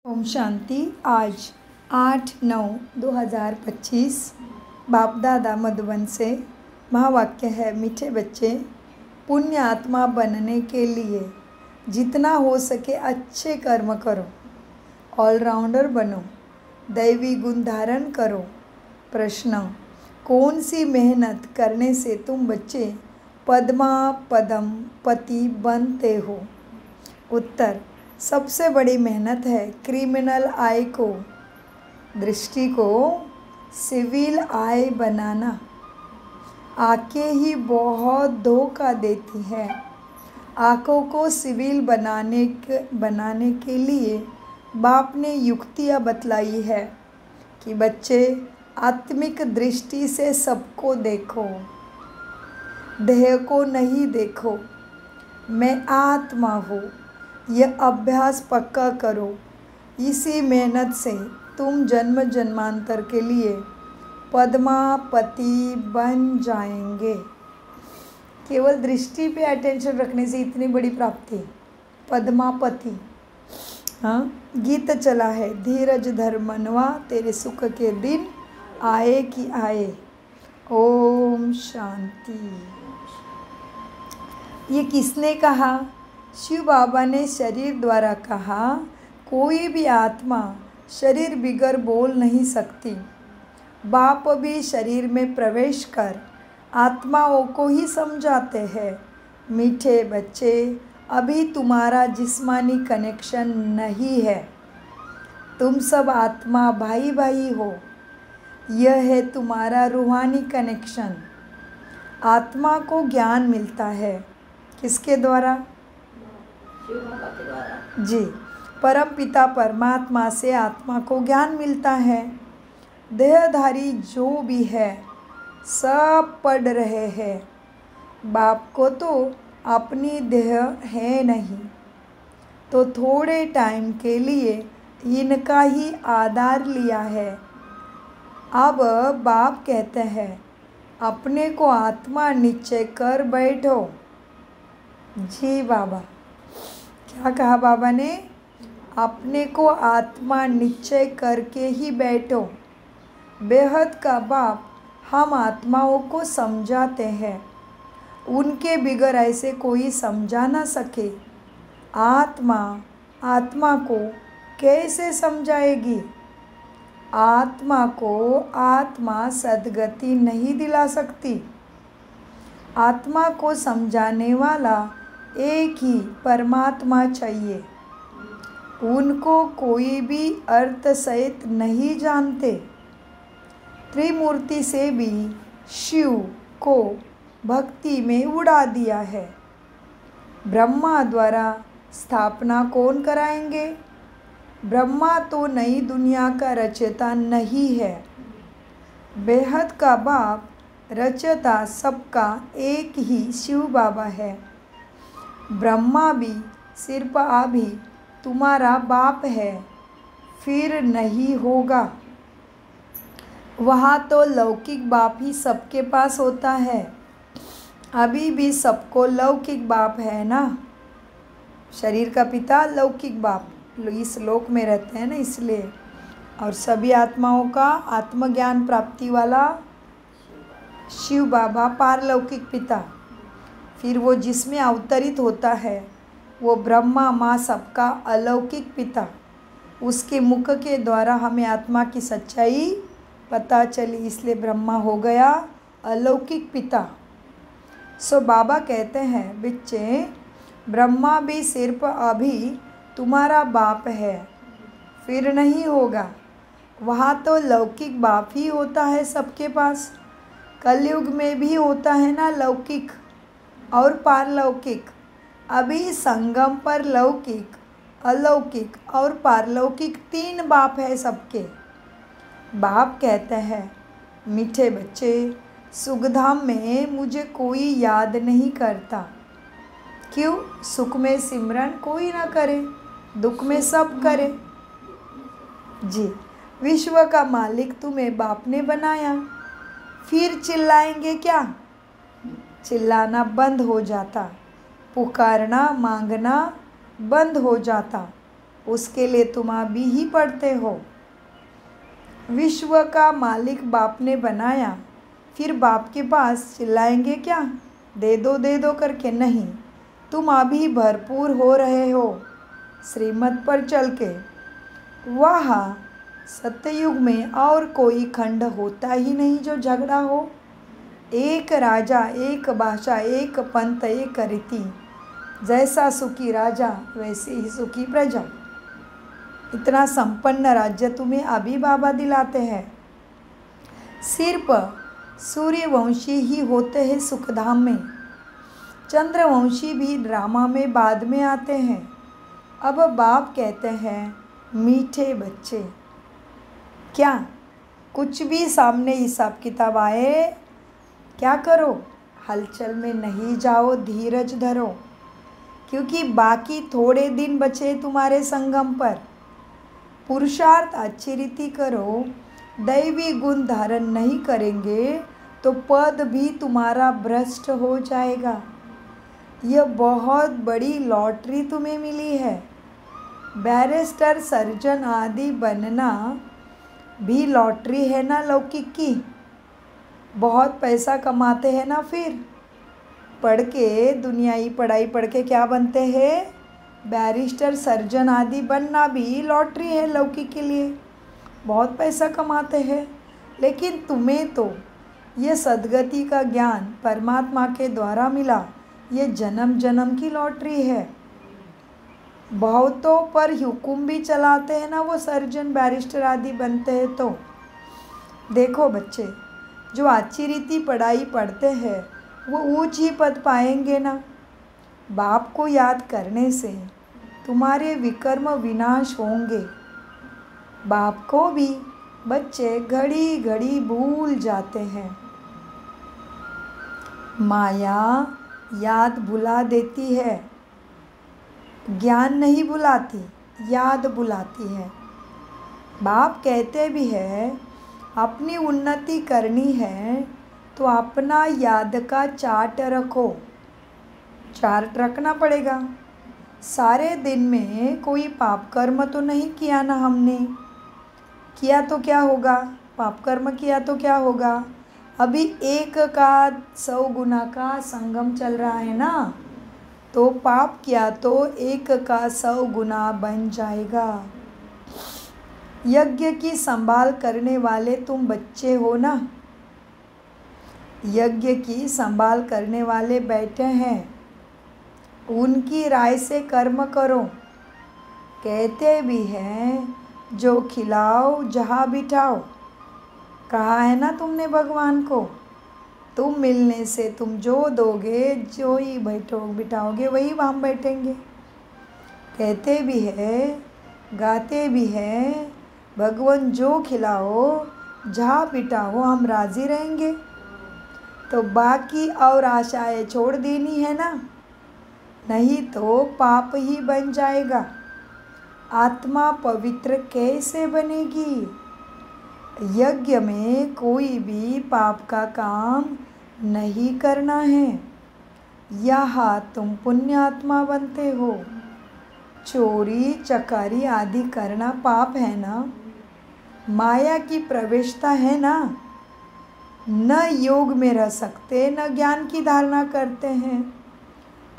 ओम शांति। आज 8/9/2025 बाप दादा मधुबन से महावाक्य है। मीठे बच्चे, पुण्य आत्मा बनने के लिए जितना हो सके अच्छे कर्म करो, ऑलराउंडर बनो, दैवी गुण धारण करो। प्रश्न: कौन सी मेहनत करने से तुम बच्चे पद्मा पदम पति बनते हो? उत्तर: सबसे बड़ी मेहनत है क्रिमिनल आई को, दृष्टि को सिविल आई बनाना। आंखें ही बहुत धोखा देती है। आंखों को सिविल बनाने के लिए बाप ने युक्तियाँ बतलाई है कि बच्चे आत्मिक दृष्टि से सबको देखो, देह को नहीं देखो। मैं आत्मा हूँ, यह अभ्यास पक्का करो। इसी मेहनत से तुम जन्म जन्मांतर के लिए पद्मापति बन जाएंगे। केवल दृष्टि पे अटेंशन रखने से इतनी बड़ी प्राप्ति, पद्मापति। हाँ, गीत चला है, धीरज धर मनवा, तेरे सुख के दिन आए कि आए। ओम शांति। ये किसने कहा? शिव बाबा ने शरीर द्वारा कहा। कोई भी आत्मा शरीर बिगर बोल नहीं सकती। बाप भी शरीर में प्रवेश कर आत्माओं को ही समझाते हैं। मीठे बच्चे, अभी तुम्हारा जिस्मानी कनेक्शन नहीं है। तुम सब आत्मा भाई भाई हो। यह है तुम्हारा रूहानी कनेक्शन। आत्मा को ज्ञान मिलता है किसके द्वारा? शिव बाबा के द्वारा। जी, परम पिता परमात्मा से आत्मा को ज्ञान मिलता है। देहधारी जो भी है सब पढ़ रहे हैं। बाप को तो अपनी देह है नहीं, तो थोड़े टाइम के लिए इनका ही आधार लिया है। अब बाप कहते हैं अपने को आत्मा निश्चय कर बैठो। जी बाबा, क्या कहा बाबा ने? अपने को आत्मा निश्चय करके ही बैठो। बेहद का बाप हम आत्माओं को समझाते हैं। उनके बिगर ऐसे कोई समझा ना सके। आत्मा को कैसे समझाएगी? आत्मा को आत्मा सद्गति नहीं दिला सकती। आत्मा को समझाने वाला एक ही परमात्मा चाहिए। उनको कोई भी अर्थ सहित नहीं जानते। त्रिमूर्ति से भी शिव को भक्ति में उड़ा दिया है। ब्रह्मा द्वारा स्थापना कौन कराएंगे? ब्रह्मा तो नई दुनिया का रचयिता नहीं है। बेहद का बाप रचयिता सबका एक ही शिव बाबा है। ब्रह्मा भी सिर्फ अभी तुम्हारा बाप है, फिर नहीं होगा। वहाँ तो लौकिक बाप ही सबके पास होता है। अभी भी सबको लौकिक बाप है ना। शरीर का पिता लौकिक बाप इस लोक में रहते हैं ना, इसलिए। और सभी आत्माओं का आत्मज्ञान प्राप्ति वाला शिव बाबा पारलौकिक पिता। फिर वो जिसमें अवतरित होता है वो ब्रह्मा माँ सबका अलौकिक पिता। उसके मुख के द्वारा हमें आत्मा की सच्चाई पता चली, इसलिए ब्रह्मा हो गया अलौकिक पिता। सो बाबा कहते हैं बच्चे, ब्रह्मा भी सिर्फ अभी तुम्हारा बाप है, फिर नहीं होगा। वहाँ तो लौकिक बाप ही होता है सबके पास। कलयुग में भी होता है ना लौकिक और पारलौकिक। अभी संगम पर लौकिक, अलौकिक और पारलौकिक 3 बाप है सबके। बाप कहते हैं मीठे बच्चे, सुखधाम में मुझे कोई याद नहीं करता। क्यों? सुख में सिमरन कोई ना करे, दुख में सब करे। जी, विश्व का मालिक तुम्हें बाप ने बनाया, फिर चिल्लाएंगे क्या? चिल्लाना बंद हो जाता, पुकारना मांगना बंद हो जाता। उसके लिए तुम अभी ही पढ़ते हो। विश्व का मालिक बाप ने बनाया, फिर बाप के पास चिल्लाएंगे क्या, दे दो करके? नहीं, तुम अभी भरपूर हो रहे हो श्रीमत पर चल के। वाह, सत्ययुग में और कोई खंड होता ही नहीं जो झगड़ा हो। एक राजा, एक भाषा, एक पंथ, एक रीति। जैसा सुखी राजा वैसे ही सुखी प्रजा। इतना संपन्न राज्य तुम्हें अभी बाबा दिलाते हैं। सिर्फ सूर्यवंशी ही होते हैं सुखधाम में, चंद्रवंशी भी ड्रामा में बाद में आते हैं। अब बाप कहते हैं, मीठे बच्चे, क्या कुछ भी सामने हिसाब किताब आए क्या करो, हलचल में नहीं जाओ, धीरज धरो, क्योंकि बाकी थोड़े दिन बचे तुम्हारे संगम पर। पुरुषार्थ अच्छी रीति करो, दैवी गुण धारण नहीं करेंगे तो पद भी तुम्हारा भ्रष्ट हो जाएगा। यह बहुत बड़ी लॉटरी तुम्हें मिली है। बैरिस्टर, सर्जन आदि बनना भी लॉटरी है ना लौकिक की। बहुत पैसा कमाते हैं ना, फिर पढ़ के, दुनियाई पढ़ाई पढ़ के क्या बनते हैं? बैरिस्टर, सर्जन आदि बनना भी लॉटरी है लौकिक के लिए, बहुत पैसा कमाते हैं। लेकिन तुम्हें तो ये सद्गति का ज्ञान परमात्मा के द्वारा मिला, ये जन्म जन्म की लॉटरी है। बहुतों पर हुकुम भी चलाते हैं ना वो सर्जन, बैरिस्टर आदि बनते हैं। तो देखो बच्चे, जो अच्छी रीति पढ़ाई पढ़ते हैं वो ऊंच ही पद पाएंगे ना। बाप को याद करने से तुम्हारे विकर्म विनाश होंगे। बाप को भी बच्चे घड़ी घड़ी भूल जाते हैं। माया याद भुला देती है, ज्ञान नहीं बुलाती, याद बुलाती है। बाप कहते भी है, अपनी उन्नति करनी है तो अपना याद का चार्ट रखो। चार्ट रखना पड़ेगा। सारे दिन में कोई पाप कर्म तो नहीं किया ना हमने, किया तो क्या होगा, पाप कर्म किया तो क्या होगा। अभी 1 का 100 गुना का संगम चल रहा है ना, तो पाप किया तो 1 का 100 गुना बन जाएगा। यज्ञ की संभाल करने वाले तुम बच्चे हो ना, यज्ञ की संभाल करने वाले बैठे हैं, उनकी राय से कर्म करो। कहते भी हैं, जो खिलाओ जहाँ बिठाओ। कहा है ना तुमने भगवान को, तुम मिलने से तुम जो दोगे, जो ही बिठाओगे वही हम बैठेंगे। कहते भी है, गाते भी है, भगवान जो खिलाओ जहाँ बिठाओ हम राज़ी रहेंगे। तो बाकी और आशाएं छोड़ देनी है ना, नहीं तो पाप ही बन जाएगा। आत्मा पवित्र कैसे बनेगी? यज्ञ में कोई भी पाप का काम नहीं करना है। यहाँ तुम पुण्यात्मा बनते हो। चोरी चकारी आदि करना पाप है ना, माया की प्रवेशता है ना। न योग में रह सकते, न ज्ञान की धारणा करते हैं।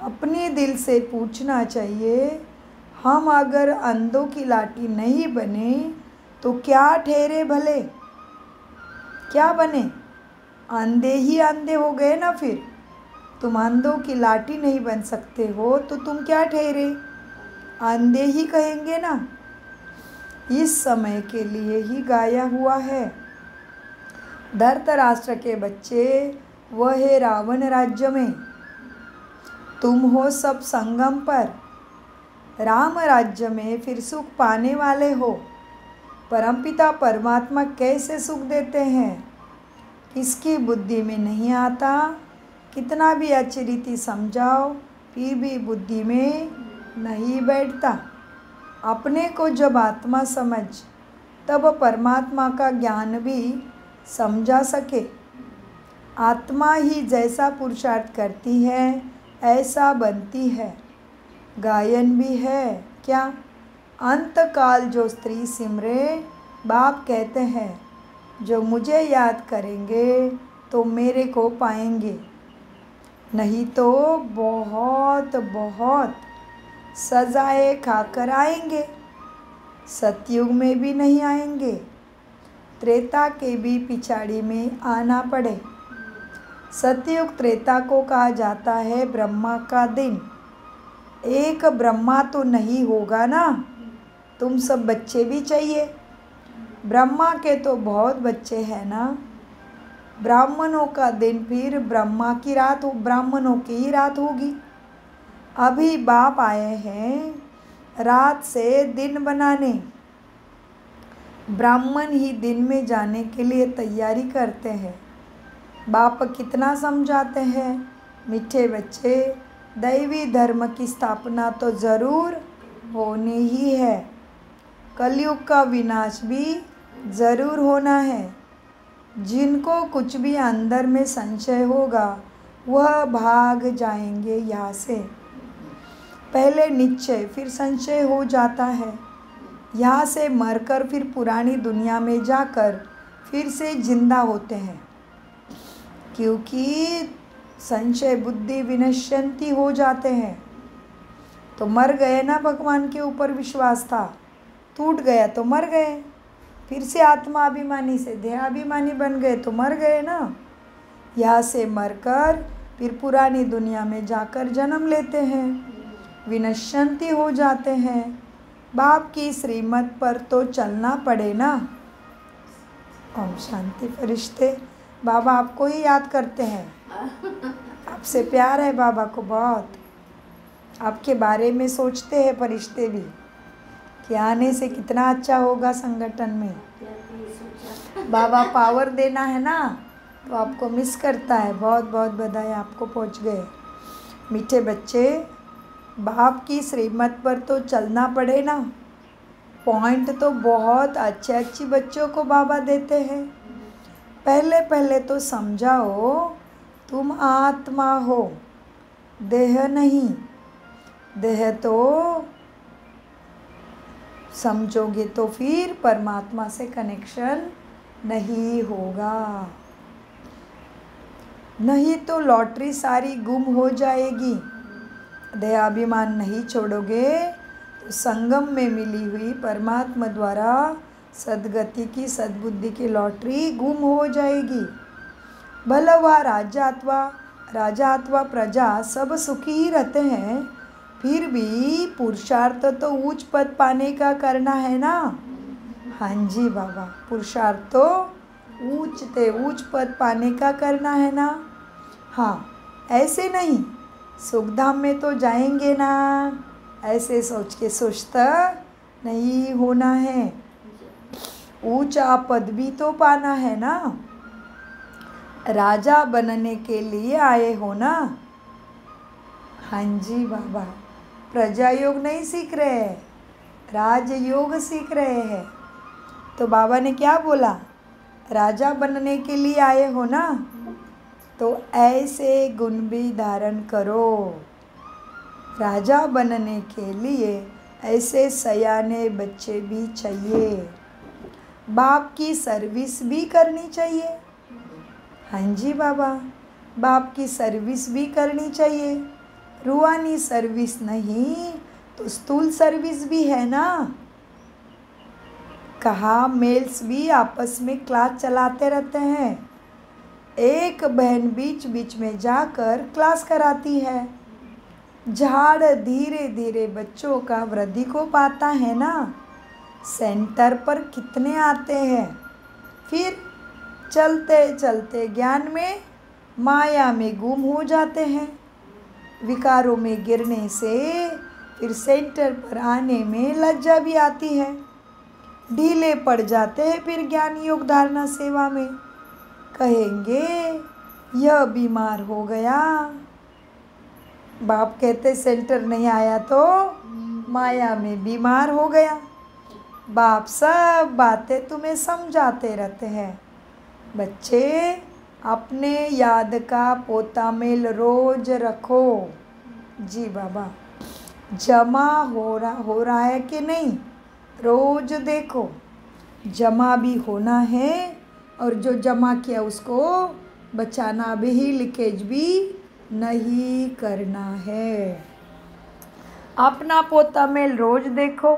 अपने दिल से पूछना चाहिए, हम अगर अंधों की लाठी नहीं बने तो क्या ठहरे भले? क्या बने? अंधे ही अंधे हो गए ना। फिर तुम अंधों की लाठी नहीं बन सकते हो तो तुम क्या ठहरे? अंधे ही कहेंगे ना। इस समय के लिए ही गाया हुआ है। धृतराष्ट्र के बच्चे वह है रावण राज्य में, तुम हो सब संगम पर। राम राज्य में फिर सुख पाने वाले हो। परमपिता परमात्मा कैसे सुख देते हैं किसकी बुद्धि में नहीं आता। कितना भी अच्छी रीति समझाओ फिर भी बुद्धि में नहीं बैठता। अपने को जब आत्मा समझ तब परमात्मा का ज्ञान भी समझा सके। आत्मा ही जैसा पुरुषार्थ करती है ऐसा बनती है। गायन भी है क्या? अंतकाल जो स्त्री सिमरे, बाप कहते हैं जो मुझे याद करेंगे तो मेरे को पाएंगे, नहीं तो बहुत बहुत सजाए खाकर आएंगे। सतयुग में भी नहीं आएंगे, त्रेता के भी पिछाड़ी में आना पड़े। सतयुग त्रेता को कहा जाता है ब्रह्मा का दिन। एक ब्रह्मा तो नहीं होगा ना, तुम सब बच्चे भी चाहिए। ब्रह्मा के तो बहुत बच्चे हैं ना। ब्राह्मणों का दिन फिर ब्रह्मा की रात हो, ब्राह्मणों की ही रात होगी। अभी बाप आए हैं रात से दिन बनाने। ब्राह्मण ही दिन में जाने के लिए तैयारी करते हैं। बाप कितना समझाते हैं, मीठे बच्चे, दैवी धर्म की स्थापना तो ज़रूर होनी ही है। कलयुग का विनाश भी ज़रूर होना है। जिनको कुछ भी अंदर में संशय होगा वह भाग जाएंगे यहाँ से। पहले निश्चय फिर संशय हो जाता है। यहाँ से मरकर फिर पुरानी दुनिया में जाकर फिर से जिंदा होते हैं, क्योंकि संशय बुद्धि विनश्यंती हो जाते हैं। तो मर गए ना, भगवान के ऊपर विश्वास था, टूट गया तो मर गए। फिर से आत्माभिमानी से देहाभिमानी बन गए तो मर गए ना। यहाँ से मरकर फिर पुरानी दुनिया में जाकर जन्म लेते हैं, विनश्यंती हो जाते हैं। बाप की श्रीमत पर तो चलना पड़े ना। ओम शांति। फरिश्ते बाबा आपको ही याद करते हैं, आपसे प्यार है बाबा को बहुत। आपके बारे में सोचते हैं फरिश्ते भी कि आने से कितना अच्छा होगा संगठन में। बाबा पावर देना है ना, तो आपको मिस करता है। बहुत बहुत बधाई, आपको पहुंच गए। मीठे बच्चे, बाप की श्रीमत पर तो चलना पड़े ना। पॉइंट तो बहुत अच्छे अच्छी बच्चों को बाबा देते हैं। पहले पहले तो समझाओ तुम आत्मा हो, देह नहीं। देह तो समझोगे तो फिर परमात्मा से कनेक्शन नहीं होगा, नहीं तो लॉटरी सारी गुम हो जाएगी। देहाभिमान नहीं छोड़ोगे तो संगम में मिली हुई परमात्मा द्वारा सद्गति की सद्बुद्धि की लॉटरी गुम हो जाएगी। भला वह राजा अथवा प्रजा सब सुखी ही रहते हैं, फिर भी पुरुषार्थ तो उच्च पद पाने का करना है ना। हाँ जी बाबा, पुरुषार्थ तो उच्च पद पाने का करना है ना। हाँ, ऐसे नहीं सुखधाम में तो जाएंगे ना, ऐसे सोच के सोचता नहीं होना है। ऊंचा पद भी तो पाना है ना। राजा बनने के लिए आए हो ना। हाँ जी बाबा, प्रजा योग नहीं सीख रहे हैं, राजयोग सीख रहे हैं। तो बाबा ने क्या बोला, राजा बनने के लिए आए हो ना, तो ऐसे गुण भी धारण करो। राजा बनने के लिए ऐसे सयाने बच्चे भी चाहिए। बाप की सर्विस भी करनी चाहिए। हाँ जी बाबा, बाप की सर्विस भी करनी चाहिए। रूहानी सर्विस नहीं तो स्थूल सर्विस भी है ना। कहा मेल्स भी आपस में क्लास चलाते रहते हैं। एक बहन बीच बीच में जाकर क्लास कराती है। झाड़ धीरे धीरे बच्चों का वृद्धि को पाता है ना। सेंटर पर कितने आते हैं, फिर चलते चलते ज्ञान में माया में गुम हो जाते हैं। विकारों में गिरने से फिर सेंटर पर आने में लज्जा भी आती है। ढीले पड़ जाते हैं फिर ज्ञान योग धारणा सेवा में। कहेंगे यह बीमार हो गया। बाप कहते सेंटर नहीं आया तो माया में बीमार हो गया। बाप सब बातें तुम्हें समझाते रहते हैं। बच्चे, अपने याद का पोता मेल रोज रखो। जी बाबा, जमा हो रहा है कि नहीं? रोज देखो, जमा भी होना है और जो जमा किया उसको बचाना भी, लीकेज भी नहीं करना है। अपना पोता मेल रोज देखो,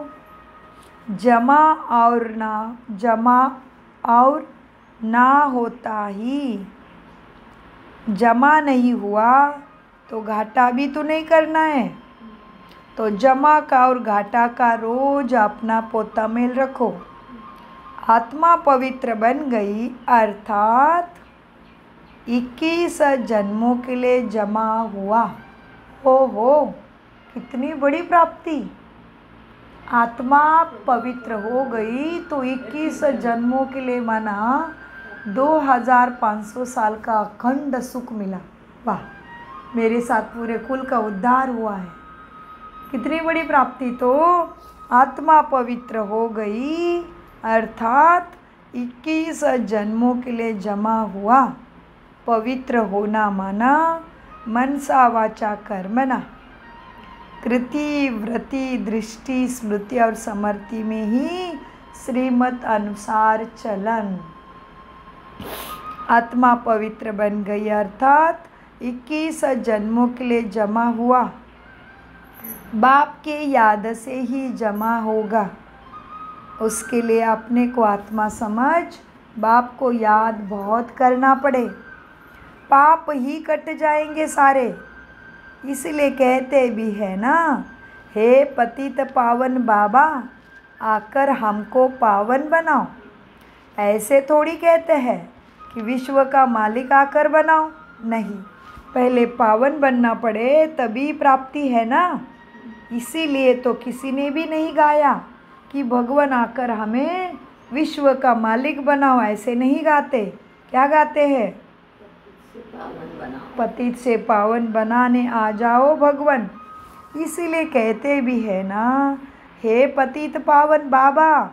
जमा और ना होता ही, जमा नहीं हुआ तो घाटा भी तो नहीं करना है। तो जमा का और घाटा का रोज अपना पोता मेल रखो। आत्मा पवित्र बन गई अर्थात 21 जन्मों के लिए जमा हुआ। हो कितनी बड़ी प्राप्ति। आत्मा पवित्र हो गई तो 21 जन्मों के लिए माना 2500 साल का अखंड सुख मिला। वाह, मेरे साथ पूरे कुल का उद्धार हुआ है। कितनी बड़ी प्राप्ति। तो आत्मा पवित्र हो गई अर्थात 21 जन्मों के लिए जमा हुआ। पवित्र होना माना मनसा वाचा कर्मणा, कृति वृत्ति दृष्टि स्मृति और समृति में ही श्रीमत अनुसार चलन। आत्मा पवित्र बन गई अर्थात 21 जन्मों के लिए जमा हुआ। बाप के याद से ही जमा होगा। उसके लिए अपने को आत्मा समझ बाप को याद बहुत करना पड़े, पाप ही कट जाएंगे सारे। इसलिए कहते भी है ना, हे पतित पावन बाबा आकर हमको पावन बनाओ। ऐसे थोड़ी कहते हैं कि विश्व का मालिक आकर बनाओ, नहीं, पहले पावन बनना पड़े तभी प्राप्ति है ना। इसीलिए तो किसी ने भी नहीं गाया कि भगवान आकर हमें विश्व का मालिक बनाओ, ऐसे नहीं गाते। क्या गाते हैं? पतित से पावन बनाने आ जाओ भगवान। इसीलिए कहते भी है ना, हे पतित पावन बाबा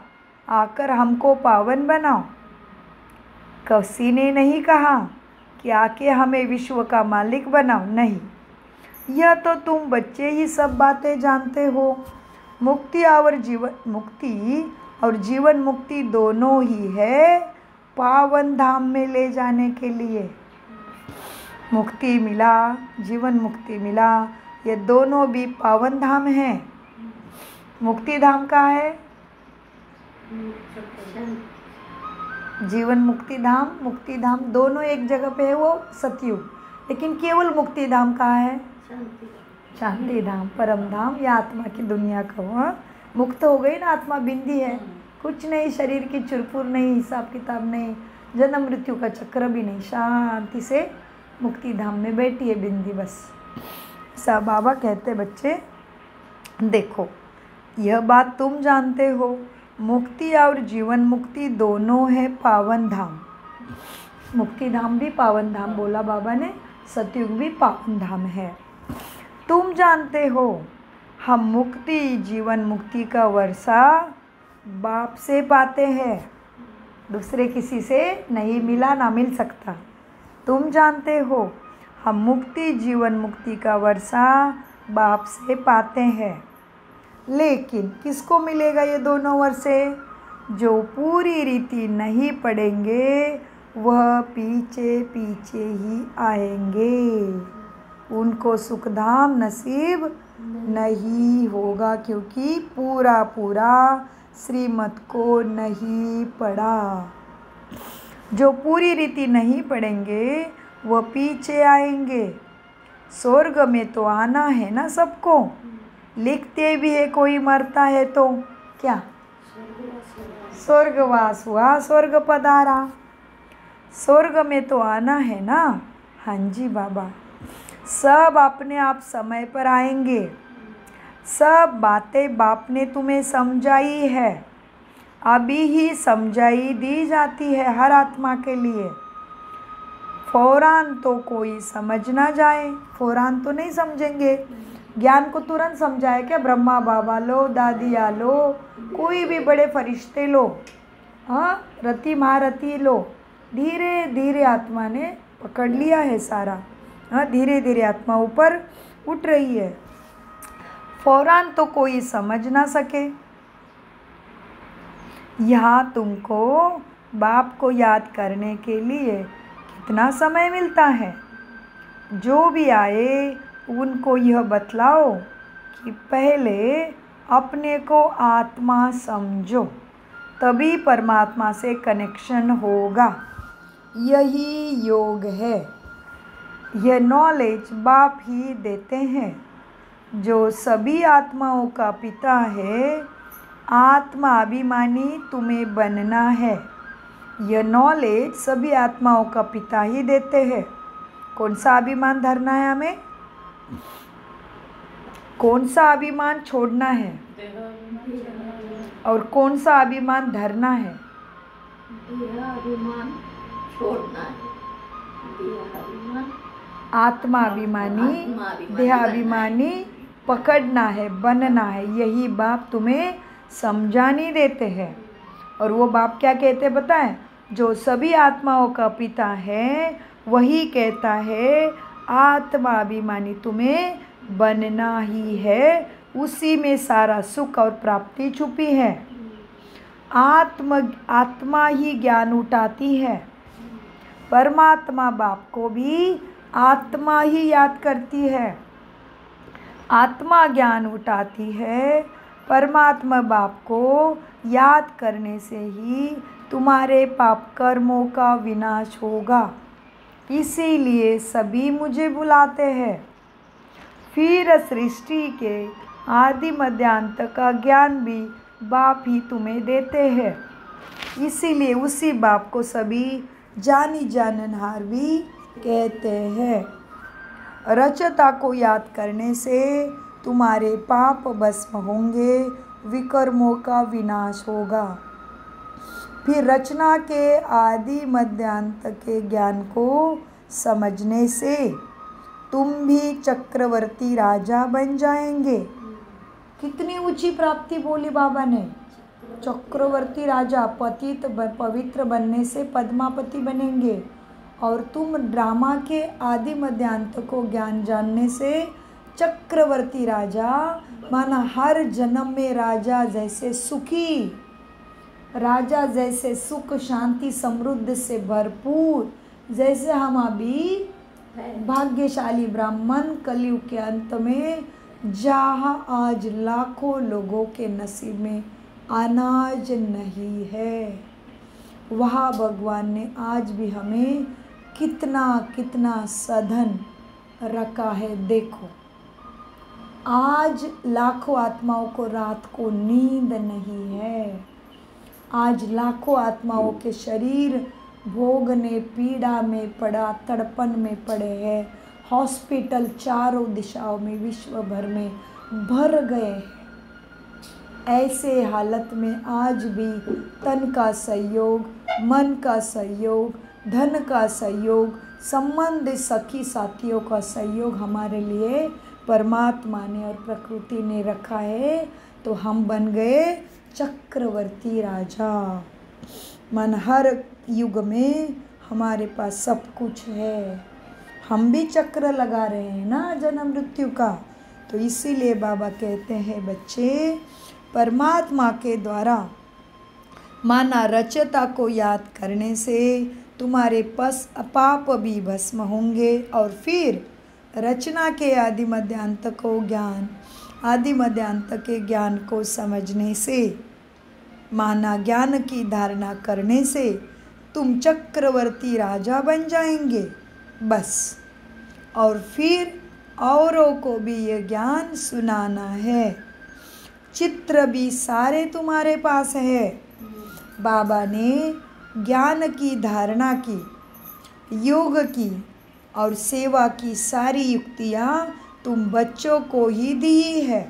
आकर हमको पावन बनाओ। किसी ने नहीं कहा कि आके हमें विश्व का मालिक बनाओ, नहीं। यह तो तुम बच्चे ही सब बातें जानते हो। मुक्ति और जीवन मुक्ति दोनों ही है पावन धाम में ले जाने के लिए। मुक्ति मिला, जीवन मुक्ति मिला, ये दोनों भी पावन धाम हैं। मुक्ति धाम कहाँ है? जीवन मुक्ति धाम दोनों एक जगह पे है, वो सतयुग। लेकिन केवल मुक्ति धाम कहाँ है? शांति धाम, परम धाम, या आत्मा की दुनिया का हुआ। मुक्त हो गई ना आत्मा, बिंदी है, कुछ नहीं, शरीर की चुरपुर नहीं, हिसाब किताब नहीं, जन्म मृत्यु का चक्र भी नहीं, शांति से मुक्ति धाम में बैठी है बिंदी बस। सब बाबा कहते बच्चे देखो, यह बात तुम जानते हो, मुक्ति और जीवन मुक्ति दोनों है पावन धाम। मुक्ति धाम भी पावन धाम बोला बाबा ने, सतयुग भी पावन धाम है। तुम जानते हो हम मुक्ति जीवन मुक्ति का वर्षा बाप से पाते हैं, दूसरे किसी से नहीं मिला, ना मिल सकता। तुम जानते हो हम मुक्ति जीवन मुक्ति का वर्षा बाप से पाते हैं। लेकिन किसको मिलेगा ये दोनों वर्षे? जो पूरी रीति नहीं पढ़ेंगे वह पीछे पीछे ही आएंगे, उनको सुखधाम नसीब नहीं होगा, क्योंकि पूरा श्रीमत को नहीं पढ़ा। जो पूरी रीति नहीं पढ़ेंगे वह पीछे आएंगे। स्वर्ग में तो आना है ना सबको, लिखते भी है कोई मरता है तो क्या स्वर्गवास हुआ, स्वर्ग पधारा। स्वर्ग में तो आना है ना। हाँ जी बाबा, सब अपने आप समय पर आएंगे। सब बातें बाप ने तुम्हें समझाई है, अभी ही समझाई दी जाती है हर आत्मा के लिए। फौरान तो कोई समझ ना जाए, फौरान तो नहीं समझेंगे। ज्ञान को तुरंत समझाए क्या? ब्रह्मा बाबा लो, दादिया लो, कोई भी बड़े फरिश्ते लो, हाँ, रति महारथी लो, धीरे धीरे आत्मा ने पकड़ लिया है सारा। हाँ, धीरे धीरे आत्मा ऊपर उठ रही है। फौरान तो कोई समझ ना सके। यहाँ तुमको बाप को याद करने के लिए कितना समय मिलता है। जो भी आए उनको यह बतलाओ कि पहले अपने को आत्मा समझो, तभी परमात्मा से कनेक्शन होगा। यही योग है। यह नॉलेज बाप ही देते हैं, जो सभी आत्माओं का पिता है। आत्मा अभिमानी तुम्हें बनना है। यह नॉलेज सभी आत्माओं का पिता ही देते हैं। कौन सा अभिमान धरना है हमें? कौन सा अभिमान छोड़ना है और कौन सा अभिमान धरना है? अभिमान छोड़ना है। आत्मा अभिमानी, देह अभिमानी पकड़ना है, बनना है। यही बाप तुम्हें समझानी देते हैं। और वो बाप क्या कहते पता है? जो सभी आत्माओं का पिता है वही कहता है आत्मा अभिमानी तुम्हें बनना ही है। उसी में सारा सुख और प्राप्ति छुपी है। आत्मा ही ज्ञान उठाती है। परमात्मा बाप को भी आत्मा ही याद करती है। आत्मा ज्ञान उठाती है। परमात्मा बाप को याद करने से ही तुम्हारे पाप कर्मों का विनाश होगा। इसीलिए सभी मुझे बुलाते हैं। फिर सृष्टि के आदि मध्यांत का ज्ञान भी बाप ही तुम्हें देते हैं। इसीलिए उसी बाप को सभी जानी जाननहार भी कहते हैं। रचता को याद करने से तुम्हारे पाप भस्म होंगे, विकर्मों का विनाश होगा। फिर रचना के आदि मध्यांत के ज्ञान को समझने से तुम भी चक्रवर्ती राजा बन जाएंगे। कितनी ऊंची प्राप्ति बोली बाबा ने। चक्रवर्ती राजा, पतित पवित्र बनने से पद्मापति बनेंगे। और तुम ड्रामा के आदि मध्यांत को ज्ञान जानने से चक्रवर्ती राजा, माना हर जन्म में राजा जैसे सुखी, राजा जैसे सुख शांति समृद्धि से भरपूर, जैसे हम अभी भाग्यशाली ब्राह्मण कलयुग के अंत में, जहाँ आज लाखों लोगों के नसीब में अनाज नहीं है, वहाँ भगवान ने आज भी हमें कितना कितना साधन रखा है। देखो आज लाखों आत्माओं को रात को नींद नहीं है। आज लाखों आत्माओं के शरीर भोगने पीड़ा में पड़ा, तड़पन में पड़े हैं। हॉस्पिटल चारों दिशाओं में विश्व भर में भर गए हैं। ऐसे हालत में आज भी तन का सहयोग, मन का सहयोग, धन का सहयोग, संबंध सखी साथियों का सहयोग हमारे लिए परमात्मा ने और प्रकृति ने रखा है। तो हम बन गए चक्रवर्ती राजा। मन हर युग में हमारे पास सब कुछ है। हम भी चक्र लगा रहे हैं ना जन्म मृत्यु का। तो इसीलिए बाबा कहते हैं बच्चे, परमात्मा के द्वारा माना रचता को याद करने से तुम्हारे पाप भी भस्म होंगे। और फिर रचना के आदि मध्यांत को ज्ञान, आदि मध्यांत के ज्ञान को समझने से, माना ज्ञान की धारणा करने से तुम चक्रवर्ती राजा बन जाएंगे बस। और फिर औरों को भी ये ज्ञान सुनाना है। चित्र भी सारे तुम्हारे पास है। बाबा ने ज्ञान की धारणा की, योग की और सेवा की सारी युक्तियाँ तुम बच्चों को ही दी है।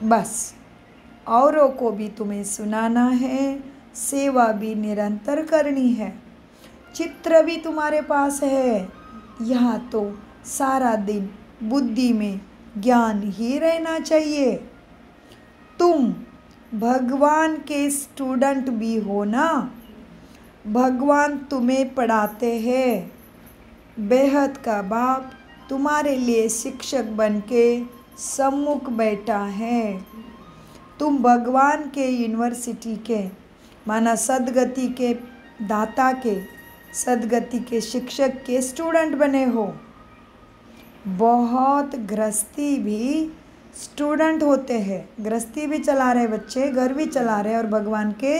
बस औरों को भी तुम्हें सुनाना है, सेवा भी निरंतर करनी है। चित्र भी तुम्हारे पास है। यहाँ तो सारा दिन बुद्धि में ज्ञान ही रहना चाहिए। तुम भगवान के स्टूडेंट भी हो ना। भगवान तुम्हें पढ़ाते हैं। बेहद का बाप तुम्हारे लिए शिक्षक बन के सम्मुख बैठा है। तुम भगवान के यूनिवर्सिटी के माना सदगति के दाता के सदगति के शिक्षक के स्टूडेंट बने हो। बहुत गृहस्थी भी स्टूडेंट होते हैं, गृहस्थी भी चला रहे बच्चे, घर भी चला रहे और भगवान के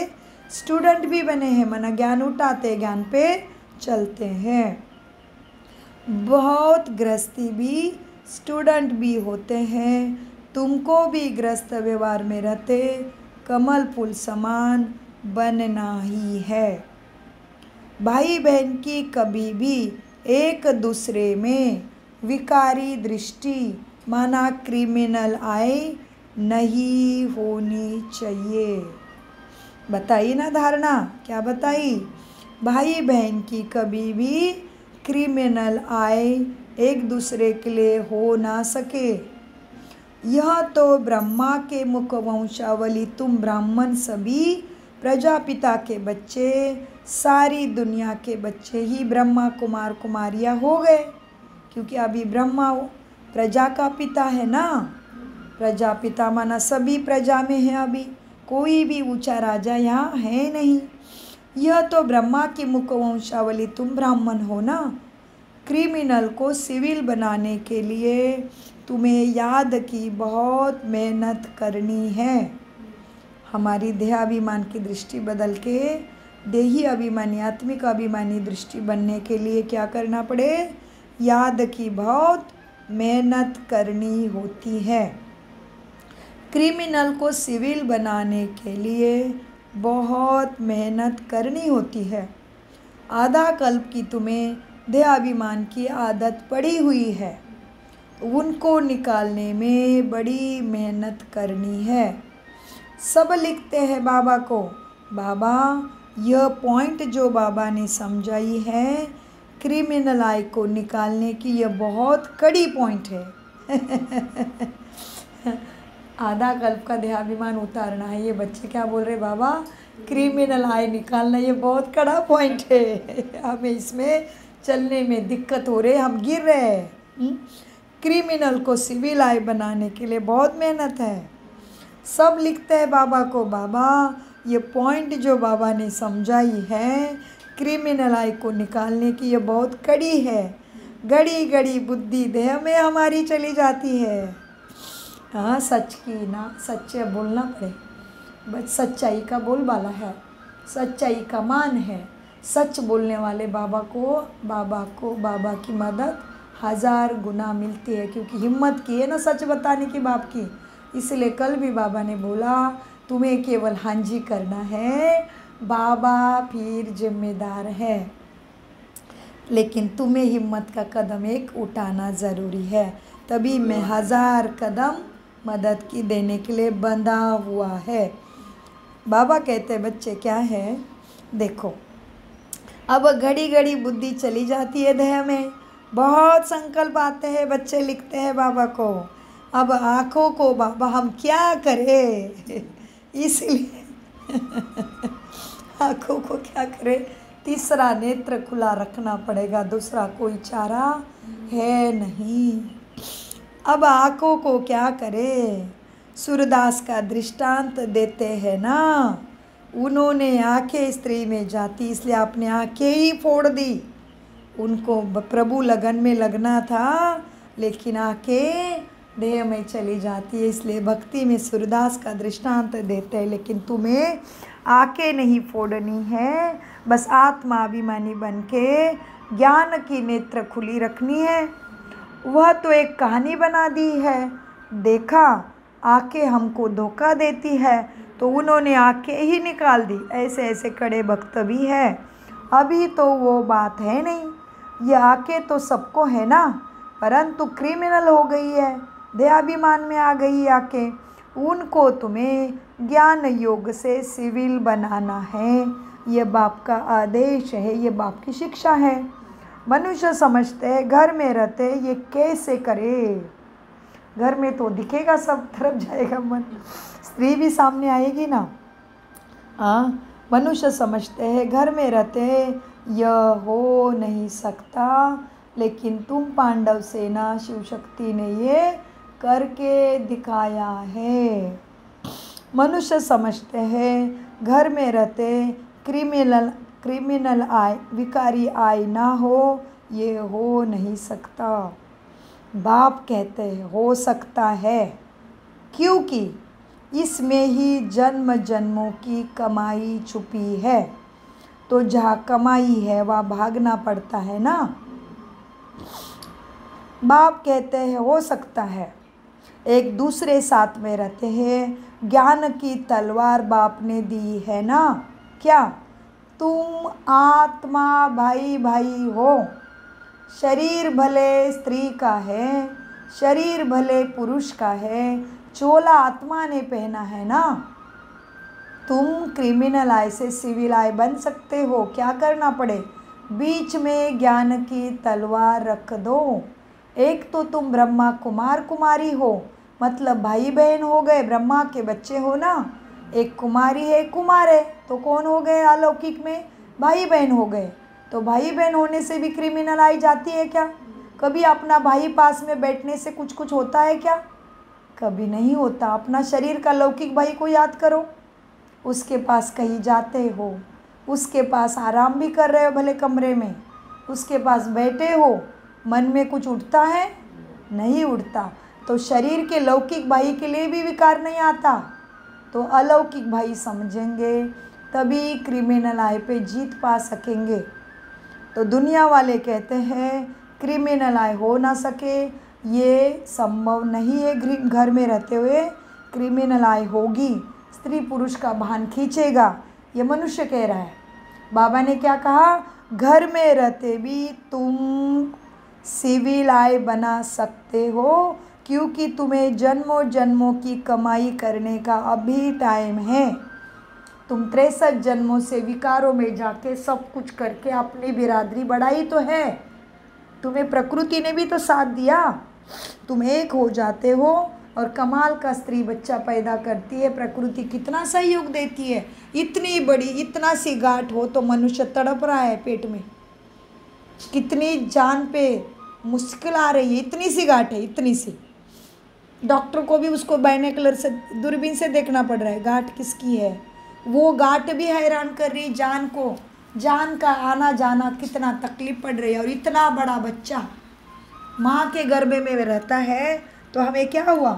स्टूडेंट भी बने हैं, माना ज्ञान उठाते ज्ञान पे चलते हैं। बहुत गृहस्थी भी स्टूडेंट भी होते हैं। तुमको भी गृहस्थ व्यवहार में रहते कमल फूल समान बनना ही है। भाई बहन की कभी भी एक दूसरे में विकारी दृष्टि माना क्रिमिनल आई नहीं होनी चाहिए। बताइए ना धारणा, क्या बताई? भाई बहन की कभी भी क्रिमिनल आए एक दूसरे के लिए हो ना सके। यह तो ब्रह्मा के मुख वंशावली, तुम ब्राह्मण सभी प्रजापिता के बच्चे, सारी दुनिया के बच्चे ही ब्रह्मा कुमार कुमारियाँ हो गए, क्योंकि अभी ब्रह्मा प्रजा का पिता है ना। प्रजापिता माना सभी प्रजा में है, अभी कोई भी ऊंचा राजा यहाँ है नहीं। यह तो ब्रह्मा की मुख वंशावली, तुम ब्राह्मण हो ना। क्रिमिनल को सिविल बनाने के लिए तुम्हें याद की बहुत मेहनत करनी है। हमारी देहाभिमान की दृष्टि बदल के देही अभिमानी आत्मिक अभिमानी दृष्टि बनने के लिए क्या करना पड़े? याद की बहुत मेहनत करनी होती है। क्रिमिनल को सिविल बनाने के लिए बहुत मेहनत करनी होती है। आधा कल्प की तुम्हें देहाभिमान की आदत पड़ी हुई है, उनको निकालने में बड़ी मेहनत करनी है। सब लिखते हैं बाबा को, बाबा यह पॉइंट जो बाबा ने समझाई है क्रिमिनल आई को निकालने की, यह बहुत कड़ी पॉइंट है। आधा कल्प का देहाभिमान उतारना है। ये बच्चे क्या बोल रहे बाबा? क्रिमिनल आई निकालना ये बहुत कड़ा पॉइंट है, हमें इसमें चलने में दिक्कत हो रही, हम गिर रहे हैं। क्रिमिनल को सिविल आई बनाने के लिए बहुत मेहनत है। सब लिखते हैं बाबा को, बाबा ये पॉइंट जो बाबा ने समझाई है क्रिमिनल आई को निकालने की, ये बहुत कड़ी है। गड़ी गड़ी बुद्धि देह में हमारी चली जाती है। हाँ, सच की ना, सच्चे बोलना पड़े। बस सच्चाई का बोलबाला है, सच्चाई का मान है। सच बोलने वाले बाबा बाबा की मदद 1000 गुना मिलती है, क्योंकि हिम्मत की है ना सच बताने की बाप की। इसलिए कल भी बाबा ने बोला तुम्हें केवल हाँ जी करना है, बाबा फिर जिम्मेदार है, लेकिन तुम्हें हिम्मत का कदम एक उठाना ज़रूरी है। तभी मैं 1000 कदम मदद की देने के लिए बंधा हुआ है। बाबा कहते बच्चे क्या है, देखो अब घड़ी घड़ी बुद्धि चली जाती है देह में, बहुत संकल्प आते हैं, बच्चे लिखते हैं बाबा को। अब आँखों को बाबा हम क्या करें, इसलिए आँखों को क्या करें, तीसरा नेत्र खुला रखना पड़ेगा, दूसरा कोई चारा है नहीं। अब आँखों को क्या करें? सूरदास का दृष्टांत देते हैं ना, उन्होंने आंखें स्त्री में जाती, इसलिए आपने आंखें ही फोड़ दी। उनको प्रभु लगन में लगना था, लेकिन आंखें देह में चली जाती है, इसलिए भक्ति में सूरदास का दृष्टांत देते हैं। लेकिन तुम्हें आंखें नहीं फोड़नी है, बस आत्माभिमानी बन के ज्ञान की नेत्र खुली रखनी है। वह तो एक कहानी बना दी है, देखा आंखें हमको धोखा देती है तो उन्होंने आंखें ही निकाल दी। ऐसे ऐसे कड़े भक्त भी है। अभी तो वो बात है नहीं, ये आंखें तो सबको है ना, परंतु क्रिमिनल हो गई है, देहाभिमान में आ गई आंखें। उनको तुम्हें ज्ञान योग से सिविल बनाना है, ये बाप का आदेश है, ये बाप की शिक्षा है। मनुष्य समझते हैं घर में रहते ये कैसे करे, घर में तो दिखेगा, सब तरफ जाएगा मन, स्त्री भी सामने आएगी ना। हाँ, मनुष्य समझते हैं घर में रहते यह हो नहीं सकता, लेकिन तुम पांडव सेना शिव शक्ति ने ये करके दिखाया है। मनुष्य समझते हैं घर में रहते क्रिमिनल आए, विकारी आए ना हो, ये हो नहीं सकता। बाप कहते हैं हो सकता है, क्योंकि इसमें ही जन्म जन्मों की कमाई छुपी है। तो जहाँ कमाई है वहाँ भागना पड़ता है ना। बाप कहते हैं हो सकता है, एक दूसरे साथ में रहते हैं। ज्ञान की तलवार बाप ने दी है ना। क्या तुम आत्मा भाई भाई हो। शरीर भले स्त्री का है, शरीर भले पुरुष का है, चोला आत्मा ने पहना है ना। तुम क्रिमिनल आय से सिविल आय बन सकते हो। क्या करना पड़े, बीच में ज्ञान की तलवार रख दो। एक तो तुम ब्रह्मा कुमार कुमारी हो, मतलब भाई बहन हो गए, ब्रह्मा के बच्चे हो ना। एक कुमारी है, कुमार है, तो कौन हो गए अलौकिक में, भाई बहन हो गए। तो भाई बहन होने से भी क्रिमिनल आई जाती है क्या। कभी अपना भाई पास में बैठने से कुछ कुछ होता है क्या, कभी नहीं होता। अपना शरीर का लौकिक भाई को याद करो, उसके पास कहीं जाते हो, उसके पास आराम भी कर रहे हो भले कमरे में, उसके पास बैठे हो, मन में कुछ उठता है, नहीं उठता। तो शरीर के लौकिक भाई के लिए भी विकार नहीं आता। तो अलौकिक भाई समझेंगे तभी क्रिमिनल आय पे जीत पा सकेंगे। तो दुनिया वाले कहते हैं क्रिमिनल आय हो ना सके, ये संभव नहीं है। घर में रहते हुए क्रिमिनल आय होगी, स्त्री पुरुष का भान खींचेगा, ये मनुष्य कह रहा है। बाबा ने क्या कहा, घर में रहते भी तुम सिविल आय बना सकते हो, क्योंकि तुम्हें जन्मों जन्मों की कमाई करने का अभी टाइम है। तुम 63 जन्मों से विकारों में जाके सब कुछ करके अपनी बिरादरी बढ़ाई तो है। तुम्हें प्रकृति ने भी तो साथ दिया, तुम एक हो जाते हो और कमाल का स्त्री बच्चा पैदा करती है। प्रकृति कितना सहयोग देती है। इतनी बड़ी इतना सी गांठ हो तो मनुष्य तड़प रहा है पेट में, कितनी जान पे मुश्किल आ रही है। इतनी सी गांठ है, इतनी सी, डॉक्टर को भी उसको बाइनोकुलर से दूरबीन से देखना पड़ रहा है गांठ किसकी है। वो गांठ भी हैरान कर रही जान को, जान का आना जाना कितना तकलीफ पड़ रही है। और इतना बड़ा बच्चा माँ के गर्भ में रहता है तो हमें क्या हुआ,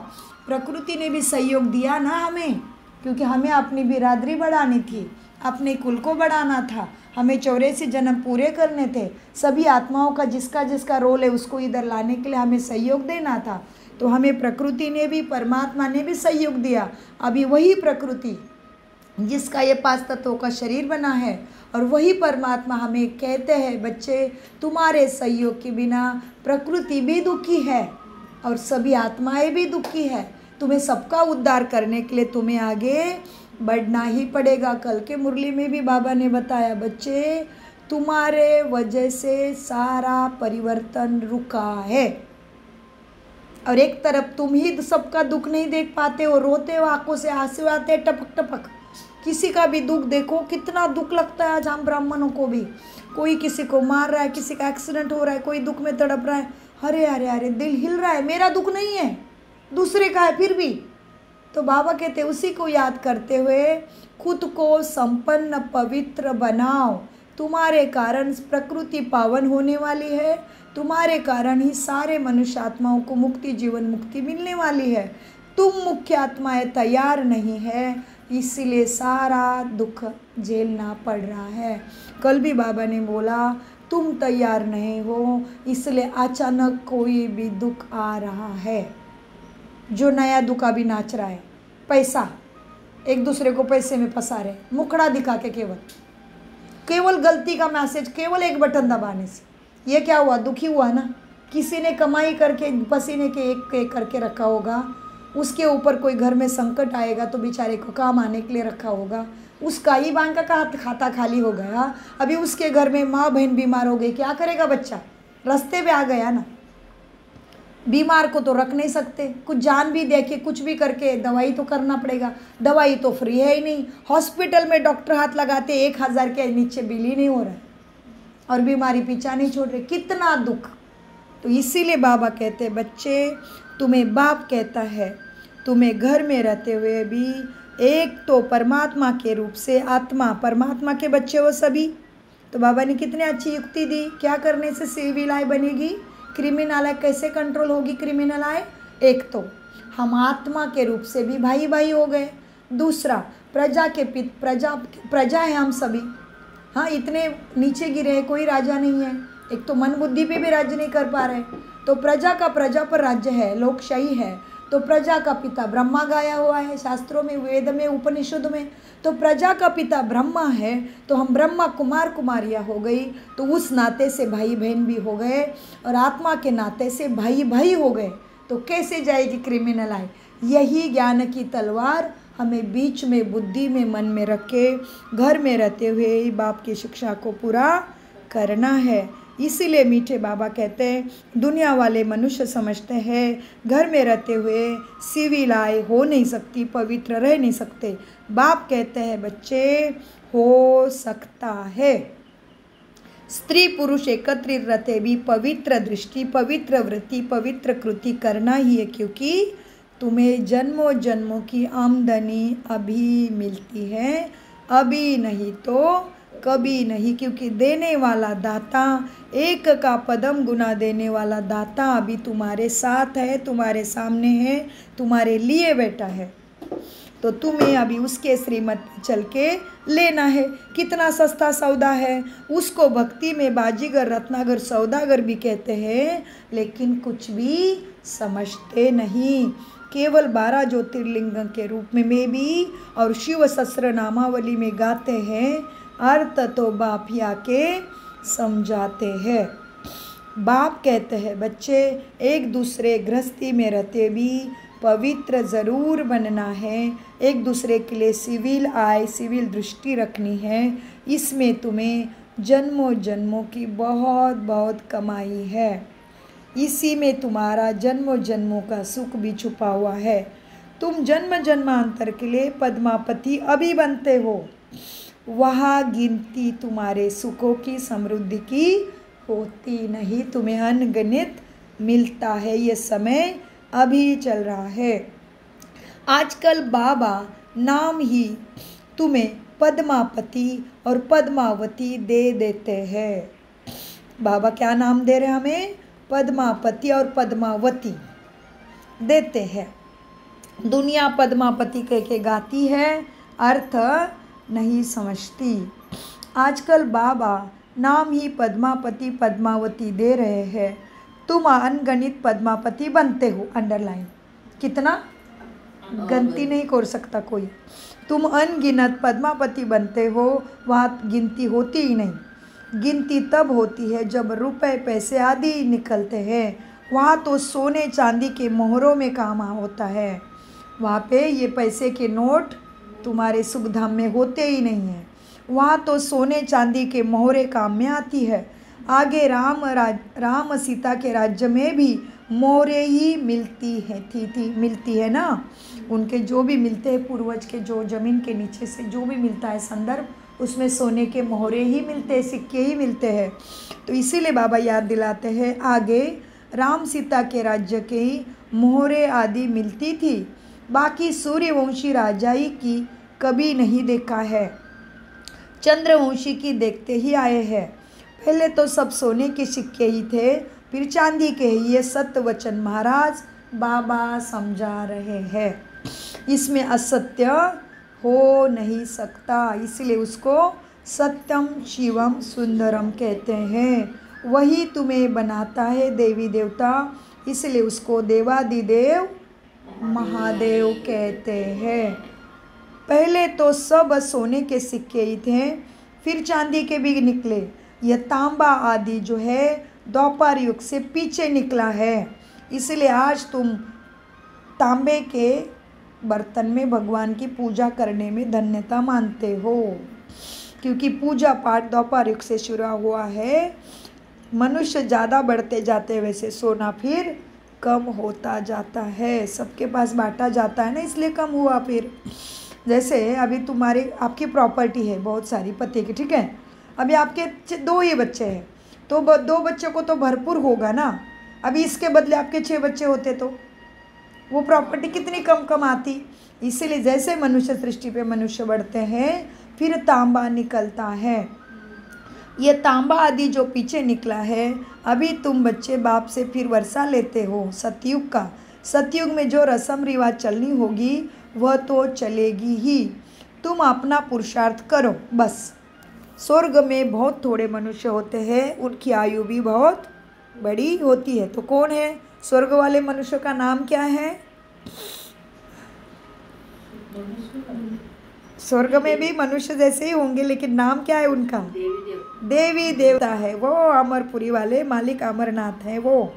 प्रकृति ने भी सहयोग दिया ना हमें, क्योंकि हमें अपनी बिरादरी बढ़ानी थी, अपने कुल को बढ़ाना था, हमें 84 जन्म पूरे करने थे। सभी आत्माओं का जिसका जिसका रोल है उसको इधर लाने के लिए हमें सहयोग देना था। तो हमें प्रकृति ने भी, परमात्मा ने भी सहयोग दिया। अभी वही प्रकृति जिसका ये 5 तत्वों का शरीर बना है और वही परमात्मा हमें कहते हैं बच्चे तुम्हारे सहयोग के बिना प्रकृति भी दुखी है और सभी आत्माएं भी दुखी है। तुम्हें सबका उद्धार करने के लिए तुम्हें आगे बढ़ना ही पड़ेगा। कल के मुरली में भी बाबा ने बताया बच्चे तुम्हारे वजह से सारा परिवर्तन रुका है। और एक तरफ तुम ही सबका दुख नहीं देख पाते हो, रोते हो, आंखों से आंसू आते टपक टपक। किसी का भी दुख देखो, कितना दुख लगता है आज हम ब्राह्मणों को भी। कोई किसी को मार रहा है, किसी का एक्सीडेंट हो रहा है, कोई दुख में तड़प रहा है, अरे अरे अरे दिल हिल रहा है। मेरा दुख नहीं है, दूसरे का है फिर भी। तो बाबा कहते उसी को याद करते हुए खुद को संपन्न पवित्र बनाओ। तुम्हारे कारण प्रकृति पावन होने वाली है, तुम्हारे कारण ही सारे मनुष्य आत्माओं को मुक्ति, जीवन मुक्ति मिलने वाली है। तुम मुख्य आत्माएं तैयार नहीं है, इसीलिए सारा दुख झेलना पड़ रहा है। कल भी बाबा ने बोला तुम तैयार नहीं हो, इसलिए अचानक कोई भी दुख आ रहा है। जो नया दुख अभी नाच रहा है, पैसा, एक दूसरे को पैसे में फंसा रहे, मुखड़ा दिखा के केवल गलती का मैसेज, केवल एक बटन दबाने से ये क्या हुआ, दुखी हुआ ना। किसी ने कमाई करके पसीने के एक करके रखा होगा, उसके ऊपर कोई घर में संकट आएगा तो बेचारे को काम आने के लिए रखा होगा, उसका ही बैंक का खाता खाली हो गया। अभी उसके घर में माँ बहन बीमार हो गई, क्या करेगा बच्चा, रास्ते पे आ गया ना। बीमार को तो रख नहीं सकते, कुछ जान भी दे के कुछ भी करके दवाई तो करना पड़ेगा। दवाई तो फ्री है ही नहीं, हॉस्पिटल में डॉक्टर हाथ लगाते 1000 के नीचे बिल ही नहीं हो रहा है और बीमारी पीछा नहीं छोड़ रही, कितना दुख। तो इसीलिए बाबा कहते बच्चे तुम्हें बाप कहता है तुम्हें घर में रहते हुए भी एक तो परमात्मा के रूप से आत्मा, परमात्मा के बच्चे वो सभी। तो बाबा ने कितनी अच्छी युक्ति दी, क्या करने से सिविल आय बनेगी, क्रिमिनल आय कैसे कंट्रोल होगी क्रिमिनल आय। एक तो हम आत्मा के रूप से भी भाई भाई हो गए, दूसरा प्रजा के प्रजा है हम सभी। हाँ, इतने नीचे गिरे हैं, कोई राजा नहीं है, एक तो मन बुद्धि पे भी राज्य नहीं कर पा रहे, तो प्रजा का प्रजा पर राज्य है, लोकशाही है। तो प्रजा का पिता ब्रह्मा गाया हुआ है शास्त्रों में, वेद में, उपनिषद में। तो प्रजा का पिता ब्रह्मा है, तो हम ब्रह्मा कुमार कुमारियाँ हो गई, तो उस नाते से भाई बहन भी हो गए, और आत्मा के नाते से भाई भाई हो गए। तो कैसे जाएगी क्रिमिनल आय। यही ज्ञान की तलवार हमें बीच में, बुद्धि में, मन में रख के घर में रहते हुए बाप की शिक्षा को पूरा करना है। इसीलिए मीठे बाबा कहते हैं, दुनिया वाले मनुष्य समझते हैं घर में रहते हुए सिविल आय हो नहीं सकती, पवित्र रह नहीं सकते। बाप कहते हैं बच्चे हो सकता है। स्त्री पुरुष एकत्रित रहते भी पवित्र दृष्टि, पवित्र वृत्ति, पवित्र कृति करना ही है, क्योंकि तुम्हें जन्मों जन्मों की आमदनी अभी मिलती है, अभी नहीं तो कभी नहीं, क्योंकि देने वाला दाता, एक का पदम गुना देने वाला दाता अभी तुम्हारे साथ है, तुम्हारे सामने है, तुम्हारे लिए बैठा है। तो तुम्हें अभी उसके श्रीमत पे चल के लेना है। कितना सस्ता सौदा है, उसको भक्ति में बाजीगर, रत्नागर, सौदागर भी कहते हैं, लेकिन कुछ भी समझते नहीं। केवल 12 ज्योतिर्लिंग के रूप में भी और शिव सहस्त्र नामावली में गाते हैं, अर्थ तो बाप ही आके समझाते हैं। बाप कहते हैं बच्चे एक दूसरे गृहस्थी में रहते भी पवित्र ज़रूर बनना है, एक दूसरे के लिए सिविल आय, सिविल दृष्टि रखनी है। इसमें तुम्हें जन्मों जन्मों की बहुत बहुत कमाई है, इसी में तुम्हारा जन्मों जन्मों का सुख भी छुपा हुआ है। तुम जन्म जन्मांतर के लिए पद्मापति अभी बनते हो, वहाँ गिनती तुम्हारे सुखों की, समृद्धि की होती नहीं, तुम्हें अनगिनत मिलता है। ये समय अभी चल रहा है। आजकल बाबा नाम ही तुम्हें पद्मापति और पद्मावती दे देते हैं। बाबा क्या नाम दे रहे हैं हमें, पद्मापति और पद्मावती देते हैं। दुनिया पद्मापति कह के गाती है, अर्थ नहीं समझती। आजकल बाबा नाम ही पद्मापति पद्मावती दे रहे हैं, तुम अनगणित पद्मापति बनते हो। अंडरलाइन, कितना गिनती नहीं कर सकता कोई। तुम अनगिनत पद्मापति बनते हो, वहाँ गिनती होती ही नहीं। गिनती तब होती है जब रुपए पैसे आदि निकलते हैं, वहाँ तो सोने चांदी के मोहरों में काम होता है। वहाँ पे ये पैसे के नोट तुम्हारे सुख धाम में होते ही नहीं हैं, वहाँ तो सोने चांदी के मोहरे काम में आती है। आगे राम सीता के राज्य में भी मोहरे ही मिलती है ना, उनके जो भी मिलते हैं पूर्वज के, जो ज़मीन के नीचे से जो भी मिलता है संदर्भ, उसमें सोने के मोहरे ही मिलते हैं, सिक्के ही मिलते हैं। तो इसीलिए बाबा याद दिलाते हैं, आगे राम सीता के राज्य के ही मोहरे आदि मिलती थी, बाकी सूर्यवंशी राजाई की कभी नहीं देखा है, चंद्रवंशी की देखते ही आए हैं। पहले तो सब सोने के सिक्के ही थे, फिर चांदी के ही। ये सत्य वचन महाराज बाबा समझा रहे हैं, इसमें असत्य हो नहीं सकता, इसलिए उसको सत्यम शिवम सुंदरम कहते हैं। वही तुम्हें बनाता है देवी देवता, इसलिए उसको देवादिदेव महादेव कहते हैं। पहले तो सब सोने के सिक्के ही थे, फिर चांदी के भी निकले। यह तांबा आदि जो है द्वापर युग से पीछे निकला है, इसलिए आज तुम तांबे के बर्तन में भगवान की पूजा करने में धन्यता मानते हो, क्योंकि पूजा पाठ द्वापर युग से शुरू हुआ है। मनुष्य ज़्यादा बढ़ते जाते वैसे सोना फिर कम होता जाता है, सबके पास बांटा जाता है ना, इसलिए कम हुआ। फिर जैसे अभी आपकी प्रॉपर्टी है बहुत सारी पति की, ठीक है, अभी आपके 2 ही बच्चे हैं, तो 2 बच्चों को तो भरपूर होगा ना। अभी इसके बदले आपके 6 बच्चे होते तो वो प्रॉपर्टी कितनी कम आती। इसीलिए जैसे मनुष्य सृष्टि पे मनुष्य बढ़ते हैं फिर तांबा निकलता है। ये तांबा आदि जो पीछे निकला है, अभी तुम बच्चे बाप से फिर वर्षा लेते हो सतयुग का। सतयुग में जो रस्म रिवाज चलनी होगी वह तो चलेगी ही, तुम अपना पुरुषार्थ करो बस। स्वर्ग में बहुत थोड़े मनुष्य होते हैं, उनकी आयु भी बहुत बड़ी होती है। तो कौन है स्वर्ग वाले मनुष्य का नाम क्या है? स्वर्ग में भी मनुष्य जैसे ही होंगे, लेकिन नाम क्या है उनका? देवी देवता है वो। अमरपुरी वाले मालिक अमरनाथ है, वो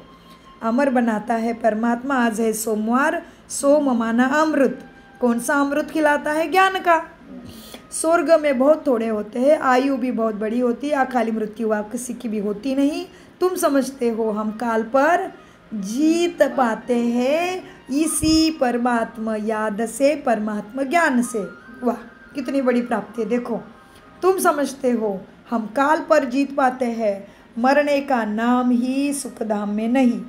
अमर बनाता है परमात्मा। आज है सोमवार, सोम माना अमृत। कौन सा अमृत खिलाता है? ज्ञान का। स्वर्ग में बहुत थोड़े होते हैं, आयु भी बहुत बड़ी होती है, अकाली मृत्यु आप किसी की भी होती नहीं। तुम समझते हो हम काल पर जीत पाते हैं इसी परमात्मा याद से, परमात्मा ज्ञान से। वाह कितनी बड़ी प्राप्ति है। देखो तुम समझते हो हम काल पर जीत पाते हैं, मरने का नाम ही सुखधाम में नहीं,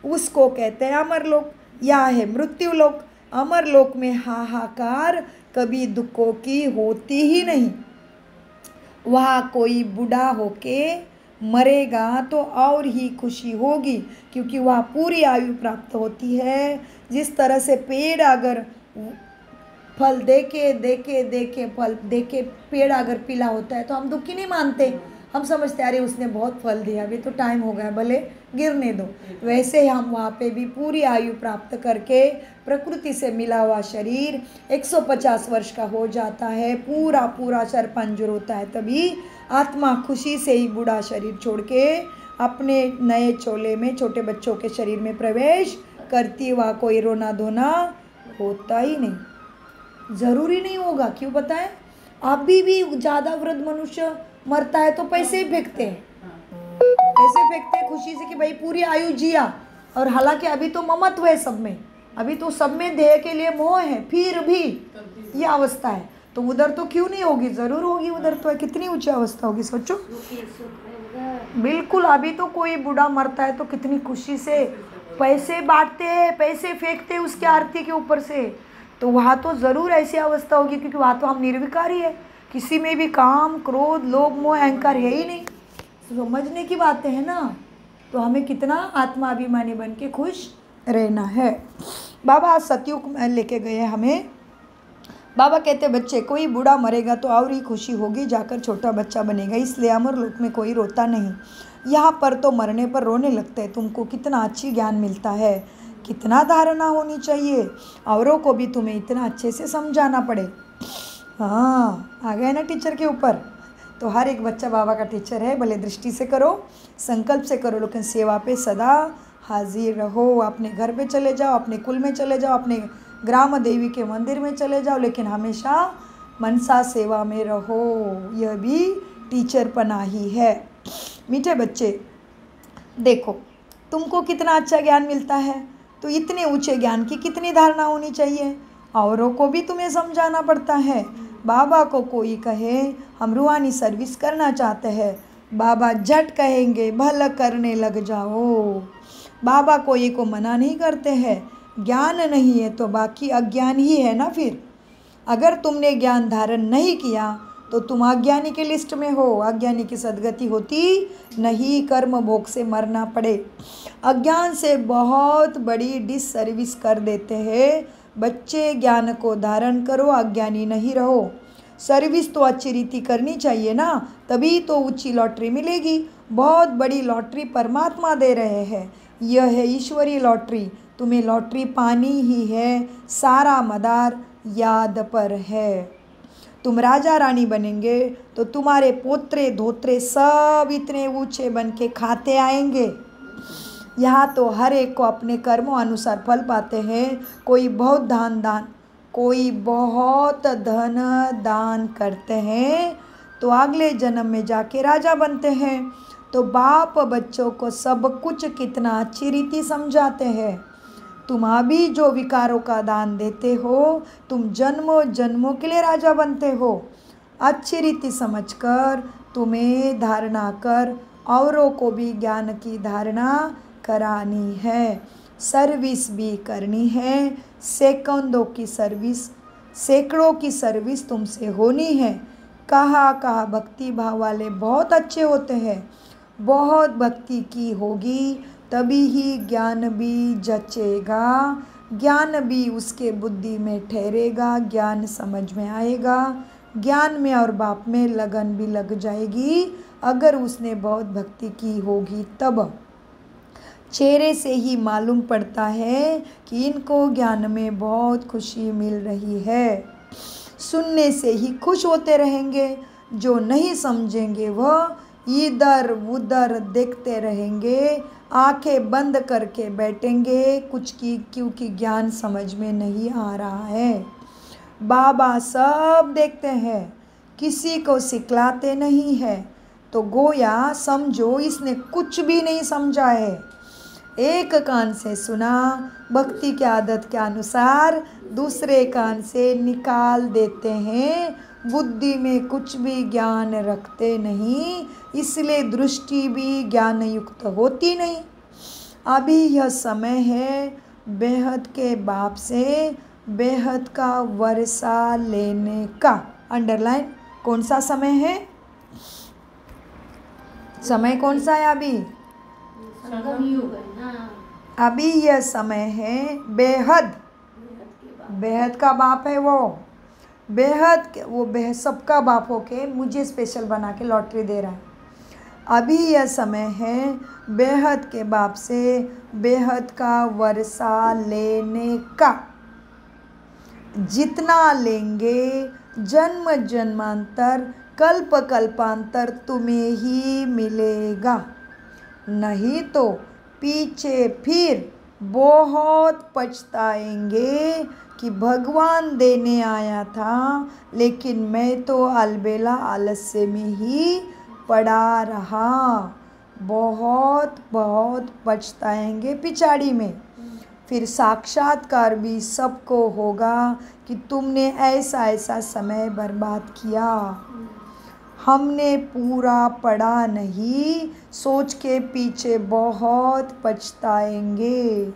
उसको कहते हैं अमरलोक या है मृत्यु लोक। अमरलोक में हाहाकार कभी दुखों की होती ही नहीं। वहाँ कोई बूढ़ा होके मरेगा तो और ही खुशी होगी, क्योंकि वह पूरी आयु प्राप्त होती है। जिस तरह से पेड़ अगर फल देके फल देके पेड़ अगर पीला होता है तो हम दुखी नहीं मानते, हम समझते अरे उसने बहुत फल दिया, अभी तो टाइम हो गया, भले गिरने दो। वैसे हम वहाँ पे भी पूरी आयु प्राप्त करके प्रकृति से मिला हुआ शरीर 150 वर्ष का हो जाता है, पूरा पूरा सरपंजर होता है। तभी आत्मा खुशी से ही बूढ़ा शरीर छोड़ के अपने नए चोले में छोटे बच्चों के शरीर में प्रवेश करती। वहाँ कोई रोना धोना होता ही नहीं, ज़रूरी नहीं होगा। क्यों बताएं? अभी भी ज़्यादा वृद्ध मनुष्य मरता है तो पैसे ही फेंकते हैं, पैसे फेंकते हैं खुशी से कि भाई पूरी आयु जिया। और हालांकि अभी तो ममत्व है सब में, अभी तो सब में देह के लिए मोह है, फिर भी ये अवस्था है। तो उधर तो क्यों नहीं होगी? ज़रूर होगी उधर तो। कितनी ऊंची अवस्था होगी सोचो। बिल्कुल। अभी तो कोई बूढ़ा मरता है तो कितनी खुशी से पैसे बांटते हैं, पैसे फेंकते हैं उसके आरती के ऊपर से। तो वहाँ तो ज़रूर ऐसी अवस्था होगी, क्योंकि वहाँ तो हम निर्विकारी है, किसी में भी काम क्रोध लोभ मोह अहंकार है ही नहीं। समझने की बातें है ना। तो हमें कितना आत्माभिमानी बन के खुश रहना है। बाबा आज सतयुग में लेके गए हमें। बाबा कहते बच्चे कोई बूढ़ा मरेगा तो और ही खुशी होगी, जाकर छोटा बच्चा बनेगा। इसलिए अमर लोक में कोई रोता नहीं, यहाँ पर तो मरने पर रोने लगते हैं। तुमको कितना अच्छी ज्ञान मिलता है, कितना धारणा होनी चाहिए, औरों को भी तुम्हें इतना अच्छे से समझाना पड़े। हाँ आ गए ना टीचर के ऊपर। तो हर एक बच्चा बाबा का टीचर है, भले दृष्टि से करो, संकल्प से करो, लेकिन सेवा पे सदा हाजिर रहो। अपने घर पे चले जाओ, अपने कुल में चले जाओ, अपने ग्राम देवी के मंदिर में चले जाओ, लेकिन हमेशा मनसा सेवा में रहो। यह भी टीचरपना ही है। मीठे बच्चे देखो तुमको कितना अच्छा ज्ञान मिलता है, तो इतने ऊंचे ज्ञान की कितनी धारणा होनी चाहिए। औरों को भी तुम्हें समझाना पड़ता है। बाबा को कोई कहे हम रूहानी सर्विस करना चाहते हैं, बाबा झट कहेंगे भला करने लग जाओ। बाबा कोई को मना नहीं करते हैं। ज्ञान नहीं है तो बाकी अज्ञान ही है ना। फिर अगर तुमने ज्ञान धारण नहीं किया तो तुम अज्ञानी के लिस्ट में हो। अज्ञानी की सदगति होती नहीं, कर्म भोग से मरना पड़े। अज्ञान से बहुत बड़ी डिससर्विस कर देते हैं बच्चे। ज्ञान को धारण करो, अज्ञानी नहीं रहो। सर्विस तो अच्छी रीति करनी चाहिए ना, तभी तो ऊंची लॉटरी मिलेगी। बहुत बड़ी लॉटरी परमात्मा दे रहे हैं, यह है ईश्वरीय लॉटरी। तुम्हें लॉटरी पानी ही है, सारा मदार याद पर है। तुम राजा रानी बनेंगे तो तुम्हारे पोत्रे धोत्रे सब इतने ऊंचे बन के खाते आएंगे। यहाँ तो हर एक को अपने कर्मों अनुसार फल पाते हैं। कोई बहुत कोई बहुत धन दान करते हैं तो अगले जन्म में जाके राजा बनते हैं। तो बाप बच्चों को सब कुछ कितना अच्छी रीति समझाते हैं। तुम अभी जो विकारों का दान देते हो, तुम जन्मों जन्मों के लिए राजा बनते हो। अच्छी रीति समझकर तुम्हें धारणा कर औरों को भी ज्ञान की धारणा करानी है। सर्विस भी करनी है, सैकड़ों की सर्विस तुमसे होनी है। कहा भक्ति भाव वाले बहुत अच्छे होते हैं। बहुत भक्ति की होगी तभी ही ज्ञान भी जचेगा, ज्ञान भी उसके बुद्धि में ठहरेगा, ज्ञान समझ में आएगा, ज्ञान में और बाप में लगन भी लग जाएगी। अगर उसने बहुत भक्ति की होगी तब चेहरे से ही मालूम पड़ता है कि इनको ज्ञान में बहुत खुशी मिल रही है। सुनने से ही खुश होते रहेंगे। जो नहीं समझेंगे वह इधर उधर देखते रहेंगे, आंखें बंद करके बैठेंगे कुछ की, क्योंकि ज्ञान समझ में नहीं आ रहा है। बाबा सब देखते हैं, किसी को सिखलाते नहीं है। तो गोया समझो इसने कुछ भी नहीं समझा है। एक कान से सुना भक्ति की आदत के अनुसार, दूसरे कान से निकाल देते हैं। बुद्धि में कुछ भी ज्ञान रखते नहीं, इसलिए दृष्टि भी ज्ञान युक्त होती नहीं। अभी यह समय है बेहद के बाप से बेहद का वर्षा लेने का। अंडरलाइन, कौन सा समय है? समय कौन सा है अभी? संगम युग है ना। अभी यह समय है बेहद, बेहद का बाप है वो। बेहद सबका बाप होके मुझे स्पेशल बना के लॉटरी दे रहा है। अभी यह समय है बेहद के बाप से बेहद का वर्षा लेने का। जितना लेंगे जन्म जन्मांतर कल्प कल्पांतर तुम्हें ही मिलेगा, नहीं तो पीछे फिर बहुत पछताएंगे कि भगवान देने आया था लेकिन मैं तो अलबेला आलस्य में ही पड़ा रहा। बहुत बहुत पछताएंगे पिछाड़ी में। फिर साक्षात्कार भी सबको होगा कि तुमने ऐसा ऐसा समय बर्बाद किया, हमने पूरा पढ़ा नहीं, सोच के पीछे बहुत पछताएंगे।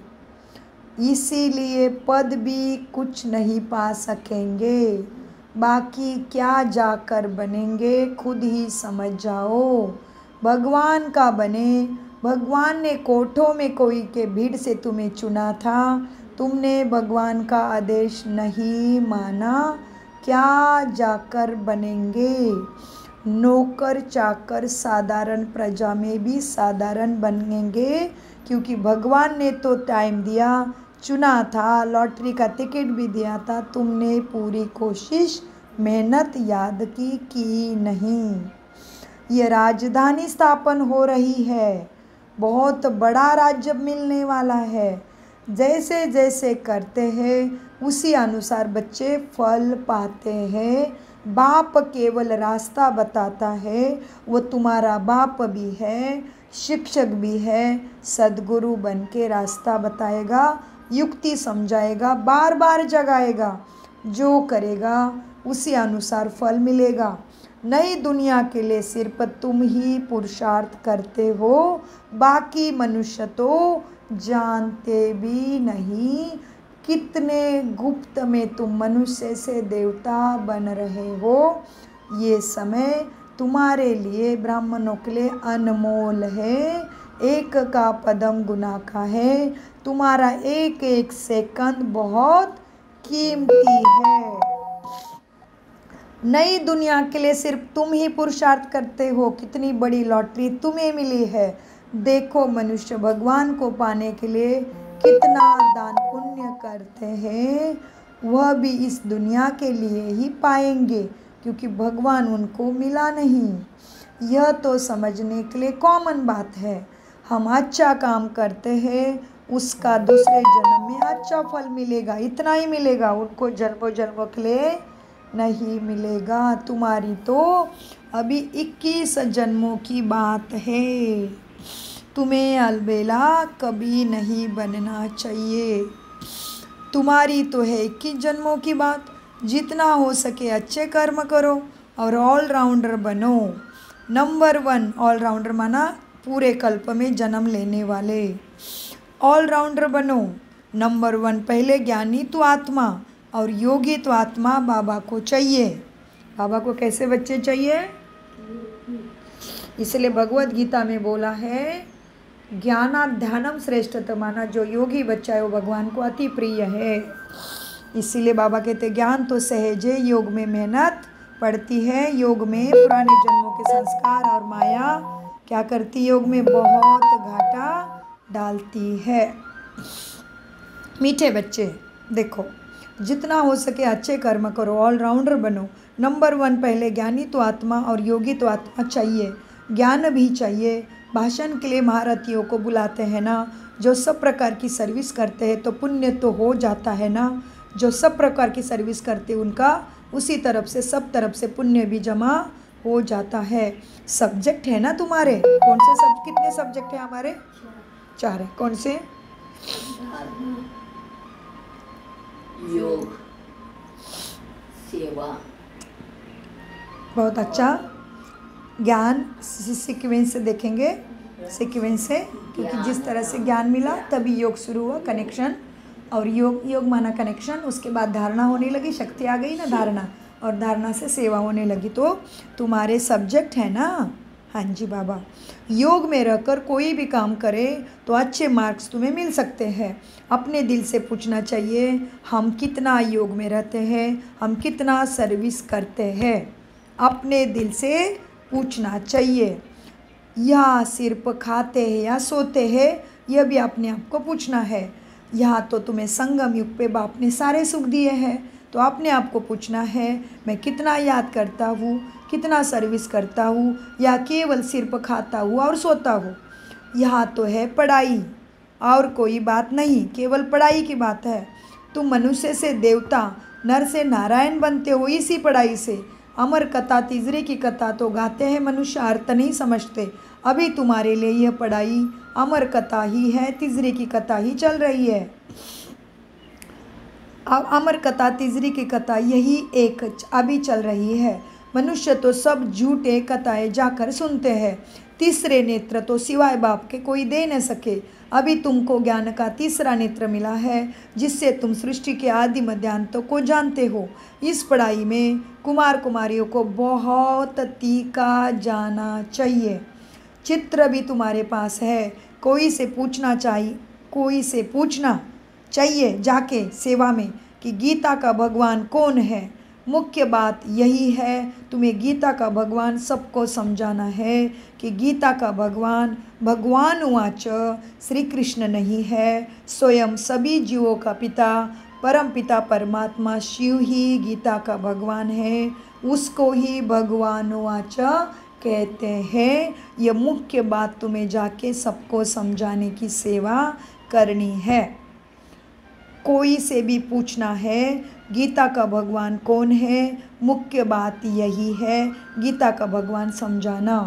इसीलिए पद भी कुछ नहीं पा सकेंगे। बाकी क्या जाकर बनेंगे खुद ही समझ जाओ। भगवान का बने, भगवान ने कोठों में कोई के भीड़ से तुम्हें चुना था, तुमने भगवान का आदेश नहीं माना, क्या जाकर बनेंगे। नौकर चाकर साधारण प्रजा में भी साधारण बनेंगे, क्योंकि भगवान ने तो टाइम दिया, चुना था, लॉटरी का टिकट भी दिया था, तुमने पूरी कोशिश मेहनत याद की नहीं। ये राजधानी स्थापन हो रही है, बहुत बड़ा राज्य मिलने वाला है। जैसे जैसे करते हैं उसी अनुसार बच्चे फल पाते हैं। बाप केवल रास्ता बताता है, वो तुम्हारा बाप भी है, शिक्षक भी है, सद्गुरु बन के रास्ता बताएगा, युक्ति समझाएगा, बार बार जगाएगा। जो करेगा उसी अनुसार फल मिलेगा। नई दुनिया के लिए सिर्फ तुम ही पुरुषार्थ करते हो, बाकी मनुष्य तो जानते भी नहीं कितने गुप्त में तुम मनुष्य से देवता बन रहे हो। ये समय तुम्हारे लिए ब्राह्मणों के लिए अनमोल है। एक का पदम गुना का है, तुम्हारा एक एक सेकंड बहुत कीमती है। नई दुनिया के लिए सिर्फ तुम ही पुरुषार्थ करते हो, कितनी बड़ी लॉटरी तुम्हें मिली है। देखो मनुष्य भगवान को पाने के लिए कितना दान पुण्य करते हैं, वह भी इस दुनिया के लिए ही पाएंगे, क्योंकि भगवान उनको मिला नहीं। यह तो समझने के लिए कॉमन बात है। हम अच्छा काम करते हैं, उसका दूसरे जन्म में अच्छा फल मिलेगा, इतना ही मिलेगा, उनको जन्मों जन्मों के लिए नहीं मिलेगा। तुम्हारी तो अभी 21 जन्मों की बात है, तुम्हें अलबेला कभी नहीं बनना चाहिए। तुम्हारी तो है 21 जन्मों की बात। जितना हो सके अच्छे कर्म करो और ऑलराउंडर बनो। नंबर 1 ऑलराउंडर माना पूरे कल्प में जन्म लेने वाले। ऑलराउंडर बनो। नंबर 1, पहले ज्ञानी तो आत्मा और योगी तो आत्मा बाबा को चाहिए। बाबा को कैसे बच्चे चाहिए? इसलिए भगवत गीता में बोला है ज्ञानात् ध्यानम श्रेष्ठतमाना, जो योगी बच्चा है वो भगवान को अति प्रिय है। इसीलिए बाबा कहते ज्ञान तो सहज है, योग में मेहनत पड़ती है। योग में पुराने जन्मों के संस्कार और माया क्या करती, योग में बहुत घाटा डालती है। मीठे बच्चे देखो, जितना हो सके अच्छे कर्म करो, ऑलराउंडर बनो। नंबर 1, पहले ज्ञानी तो आत्मा और योगी तो आत्मा चाहिए। ज्ञान भी चाहिए। भाषण के लिए महारथियों को बुलाते हैं ना, जो सब प्रकार की सर्विस करते हैं तो पुण्य तो हो जाता है ना। जो सब प्रकार की सर्विस करते उनका उसी तरफ से सब तरफ से पुण्य भी जमा हो जाता है। सब्जेक्ट है ना तुम्हारे, कौन से कितने सब्जेक्ट हैं हमारे? 4 है। कौन से? योग, सेवा। बहुत अच्छा। ज्ञान सीक्वेंस से देखेंगे, सीक्वेंस से, क्योंकि जिस तरह से ज्ञान मिला तभी योग शुरू हुआ, कनेक्शन। और योग माना कनेक्शन, उसके बाद धारणा होने लगी, शक्ति आ गई ना धारणा, और धारणा से सेवा होने लगी। तो तुम्हारे सब्जेक्ट है ना। हाँ जी बाबा। योग में रहकर कोई भी काम करे तो अच्छे मार्क्स तुम्हें मिल सकते हैं। अपने दिल से पूछना चाहिए हम कितना योग में रहते हैं, हम कितना सर्विस करते हैं। अपने दिल से पूछना चाहिए। या सिर्फ खाते हैं या सोते हैं, यह भी अपने आप को पूछना है। यहाँ तो तुम्हें संगम युग पे बाप ने सारे सुख दिए हैं, तो अपने आप को पूछना है मैं कितना याद करता हूँ, कितना सर्विस करता हूँ, या केवल सिर्फ खाता हूँ और सोता हूँ। यहाँ तो है पढ़ाई और कोई बात नहीं, केवल पढ़ाई की बात है। तुम मनुष्य से देवता, नर से नारायण बनते हो इसी पढ़ाई से। अमर कथा तीसरे की कथा तो गाते हैं मनुष्य, अर्थ नहीं समझते। अभी तुम्हारे लिए यह पढ़ाई अमर कथा ही है, तीसरे की कथा ही चल रही है। अब अमर कथा तीसरी की कथा यही एक अभी चल रही है। मनुष्य तो सब झूठे कथाएं जाकर सुनते हैं। तीसरे नेत्र तो सिवाय बाप के कोई दे न सके। अभी तुमको ज्ञान का तीसरा नेत्र मिला है, जिससे तुम सृष्टि के आदि मध्यांतों को जानते हो। इस पढ़ाई में कुमार कुमारियों को बहुत तीखा जाना चाहिए। चित्र भी तुम्हारे पास है, कोई से पूछना चाहिए जाके सेवा में कि गीता का भगवान कौन है। मुख्य बात यही है, तुम्हें गीता का भगवान सबको समझाना है कि गीता का भगवान उवाच श्री कृष्ण नहीं है, स्वयं सभी जीवों का पिता परम पिता परमात्मा शिव ही गीता का भगवान है, उसको ही भगवान उवाच कहते हैं। यह मुख्य बात तुम्हें जाके सबको समझाने की सेवा करनी है। कोई से भी पूछना है गीता का भगवान कौन है, मुख्य बात यही है गीता का भगवान समझाना।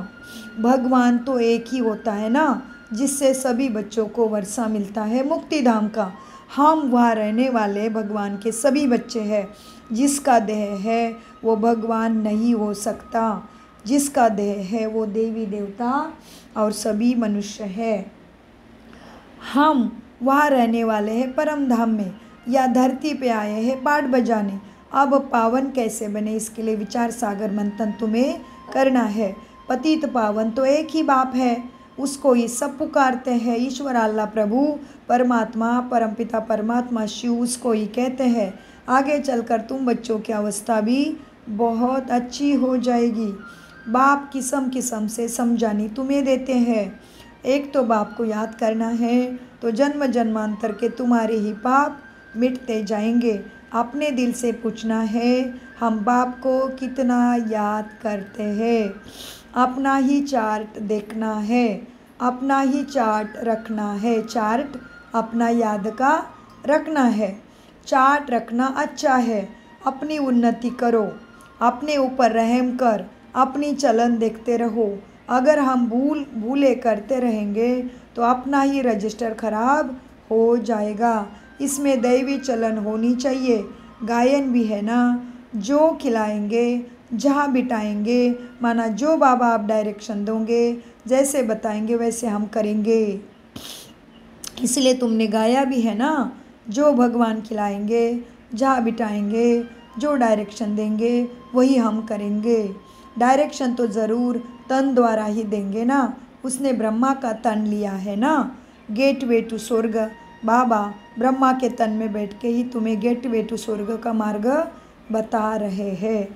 भगवान तो एक ही होता है ना, जिससे सभी बच्चों को वर्षा मिलता है मुक्ति धाम का। हम वहाँ रहने वाले भगवान के सभी बच्चे हैं। जिसका देह है वो भगवान नहीं हो सकता, जिसका देह है वो देवी देवता और सभी मनुष्य है। हम वहाँ रहने वाले हैं परम धाम में, या धरती पे आए हैं पाठ बजाने। अब पावन कैसे बने, इसके लिए विचार सागर मंथन तुम्हें करना है। पतित पावन तो एक ही बाप है, उसको ही सब पुकारते हैं। ईश्वर अल्लाह प्रभु परमात्मा परमपिता परमात्मा शिव, उसको ही कहते हैं। आगे चलकर तुम बच्चों की अवस्था भी बहुत अच्छी हो जाएगी। बाप किस्म किस्म से समझानी तुम्हें देते हैं। एक तो बाप को याद करना है तो जन्म जन्मांतर के तुम्हारे ही पाप मिटते जाएंगे। अपने दिल से पूछना है हम बाप को कितना याद करते हैं। अपना ही चार्ट देखना है, अपना ही चार्ट रखना है। चार्ट अपना याद का रखना है। चार्ट रखना अच्छा है। अपनी उन्नति करो, अपने ऊपर रहम कर, अपनी चलन देखते रहो। अगर हम भूले करते रहेंगे तो अपना ही रजिस्टर खराब हो जाएगा। इसमें दैवी चलन होनी चाहिए। गायन भी है ना, जो खिलाएंगे जहाँ बिठाएंगे, माना जो बाबा आप डायरेक्शन दोगे, जैसे बताएंगे वैसे हम करेंगे। इसलिए तुमने गाया भी है ना, जो भगवान खिलाएंगे, जहाँ बिठाएंगे, जो डायरेक्शन देंगे वही हम करेंगे। डायरेक्शन तो ज़रूर तन द्वारा ही देंगे ना, उसने ब्रह्मा का तन लिया है ना। गेटवे टू स्वर्ग, बाबा ब्रह्मा के तन में बैठ के ही तुम्हें गेटवे टू स्वर्ग का मार्ग बता रहे हैं।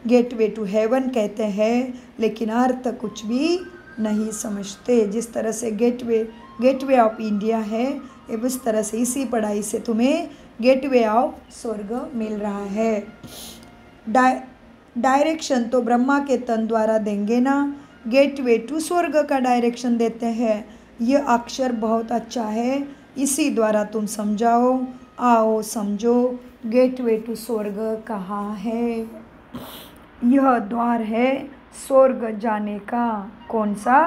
गेटवे टू हेवन कहते हैं, लेकिन अर्थ कुछ भी नहीं समझते। जिस तरह से गेटवे ऑफ इंडिया है, उस तरह से इसी पढ़ाई से तुम्हें गेटवे ऑफ स्वर्ग मिल रहा है। डायरेक्शन तो ब्रह्मा के तन द्वारा देंगे ना, गेटवे टू स्वर्ग का डायरेक्शन देते हैं। यह अक्षर बहुत अच्छा है, इसी द्वारा तुम समझाओ। आओ समझो, गेटवे टू स्वर्ग कहाँ है। यह द्वार है स्वर्ग जाने का। कौन सा?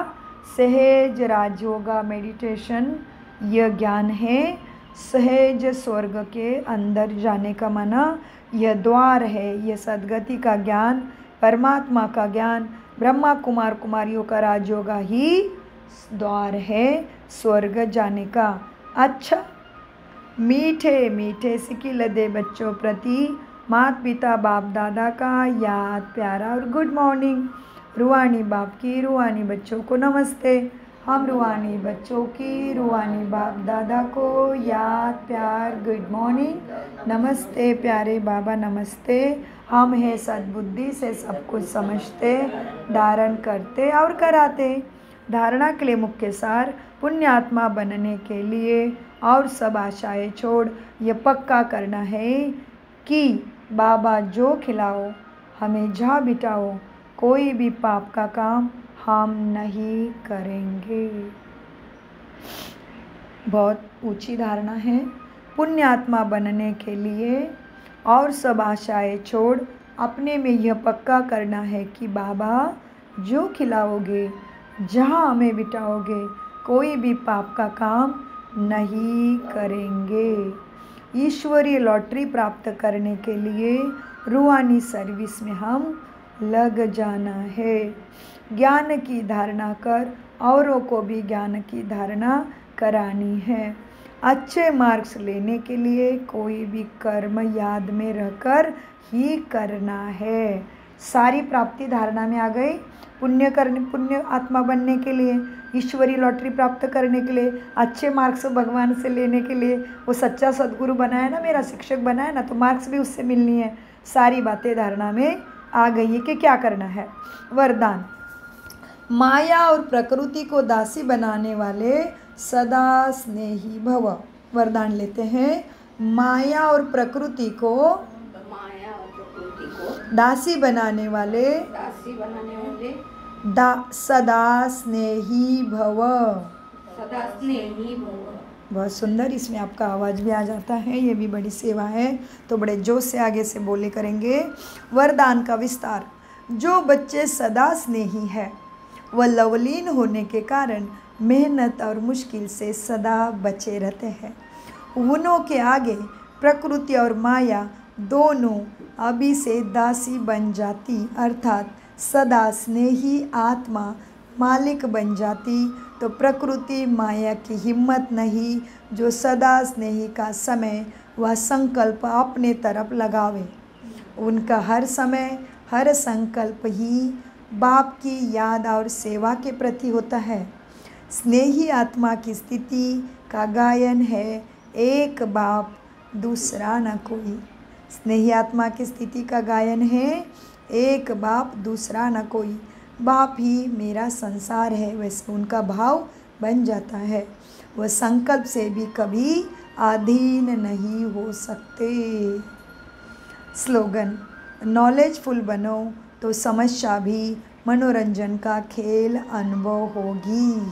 सहज राजयोगा मेडिटेशन, यह ज्ञान है। सहज स्वर्ग के अंदर जाने का माना यह द्वार है। यह सद्गति का ज्ञान, परमात्मा का ज्ञान, ब्रह्मा कुमार कुमारियों का राजयोगा ही द्वार है स्वर्ग जाने का। अच्छा, मीठे मीठे सिकिल दे बच्चों प्रति माता पिता बाप दादा का याद प्यारा और गुड मॉर्निंग। रूहानी बाप की रूहानी बच्चों को नमस्ते। हम रूहानी बच्चों की रूहानी बाप दादा को याद प्यार गुड मॉर्निंग नमस्ते। प्यारे बाबा नमस्ते। हम हैं सद्बुद्धि से सब कुछ समझते, धारण करते और कराते। धारणा के लिए मुख्य सार, पुण्य आत्मा बनने के लिए और सब आशाएं छोड़ ये पक्का करना है कि बाबा जो खिलाओ हमें जहाँ बिठाओ, कोई भी पाप का काम हम नहीं करेंगे। बहुत ऊंची धारणा है। पुण्य आत्मा बनने के लिए और सब आशाएं छोड़ अपने में यह पक्का करना है कि बाबा जो खिलाओगे, जहाँ हमें बिठाओगे, कोई भी पाप का काम नहीं करेंगे। ईश्वरीय लॉटरी प्राप्त करने के लिए रूहानी सर्विस में हम लग जाना है। ज्ञान की धारणा कर औरों को भी ज्ञान की धारणा करानी है। अच्छे मार्क्स लेने के लिए कोई भी कर्म याद में रहकर ही करना है। सारी प्राप्ति धारणा में आ गई। पुण्य आत्मा बनने के लिए, ईश्वरी लॉटरी प्राप्त करने के लिए, अच्छे मार्क्स भगवान से लेने के लिए, वो सच्चा सद्गुरु बनाया ना, मेरा शिक्षक बनाया ना, तो मार्क्स भी उससे मिलनी है। सारी बातें धारणा में आ गई है कि क्या करना है। वरदान, माया और प्रकृति को दासी बनाने वाले सदा स्नेही भव। वरदान लेते हैं। माया और प्रकृति को दासी बनाने वाले सदा स्नेही भव। बहुत सुंदर, इसमें आपका आवाज़ भी आ जाता है, ये भी बड़ी सेवा है, तो बड़े जोश से आगे से बोले करेंगे। वरदान का विस्तार, जो बच्चे सदा स्नेही है वह लवलीन होने के कारण मेहनत और मुश्किल से सदा बचे रहते हैं। उन्हों के आगे प्रकृति और माया दोनों अभी से दासी बन जाती, अर्थात सदा स्नेही आत्मा मालिक बन जाती, तो प्रकृति माया की हिम्मत नहीं जो सदा स्नेही का समय वह संकल्प अपने तरफ लगावे। उनका हर समय हर संकल्प ही बाप की याद और सेवा के प्रति होता है। स्नेही आत्मा की स्थिति का गायन है, एक बाप दूसरा न कोई। स्नेही आत्मा की स्थिति का गायन है, एक बाप दूसरा न कोई। बाप ही मेरा संसार है, वैसे उनका भाव बन जाता है। वह संकल्प से भी कभी अधीन नहीं हो सकते। स्लोगन, नॉलेजफुल बनो तो समस्या भी मनोरंजन का खेल अनुभव होगी।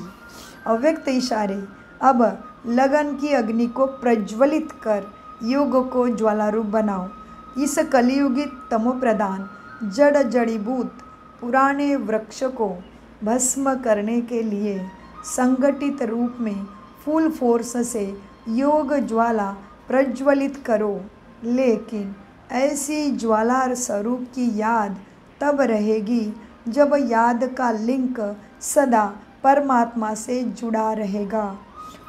अव्यक्त इशारे, अब लगन की अग्नि को प्रज्वलित कर योग को ज्वालारूप बनाओ। इस कलियुगी तमोप्रधान जड़ जड़ीभूत पुराने वृक्ष को भस्म करने के लिए संगठित रूप में फुल फोर्स से योग ज्वाला प्रज्वलित करो। लेकिन ऐसी ज्वाला स्वरूप की याद तब रहेगी जब याद का लिंक सदा परमात्मा से जुड़ा रहेगा।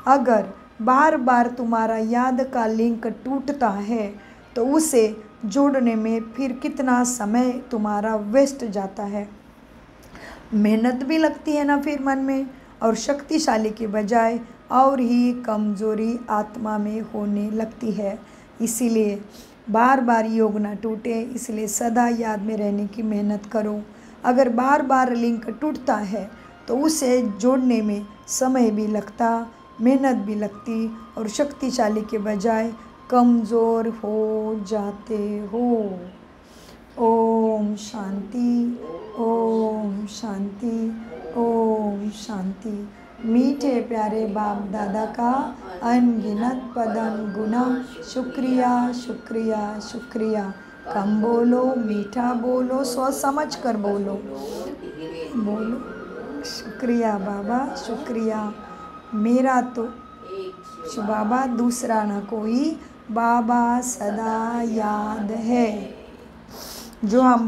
अगर बार बार तुम्हारा याद का लिंक टूटता है तो उसे जोड़ने में फिर कितना समय तुम्हारा वेस्ट जाता है। मेहनत भी लगती है ना फिर मन में, और शक्तिशाली के बजाय और ही कमज़ोरी आत्मा में होने लगती है। इसीलिए बार बार योग ना टूटे, इसलिए सदा याद में रहने की मेहनत करो। अगर बार बार लिंक टूटता है तो उसे जोड़ने में समय भी लगता, मेहनत भी लगती, और शक्तिशाली के बजाय कमज़ोर हो जाते हो। ओम शांति, ओम शांति, ओम शांति। मीठे प्यारे बाप दादा का अनगिनत पदम गुना शुक्रिया शुक्रिया शुक्रिया। कम बोलो, मीठा बोलो, सोच समझ कर बोलो बोलो। शुक्रिया बाबा शुक्रिया, मेरा तो बाबा दूसरा ना कोई, बाबा सदा याद है। जो हम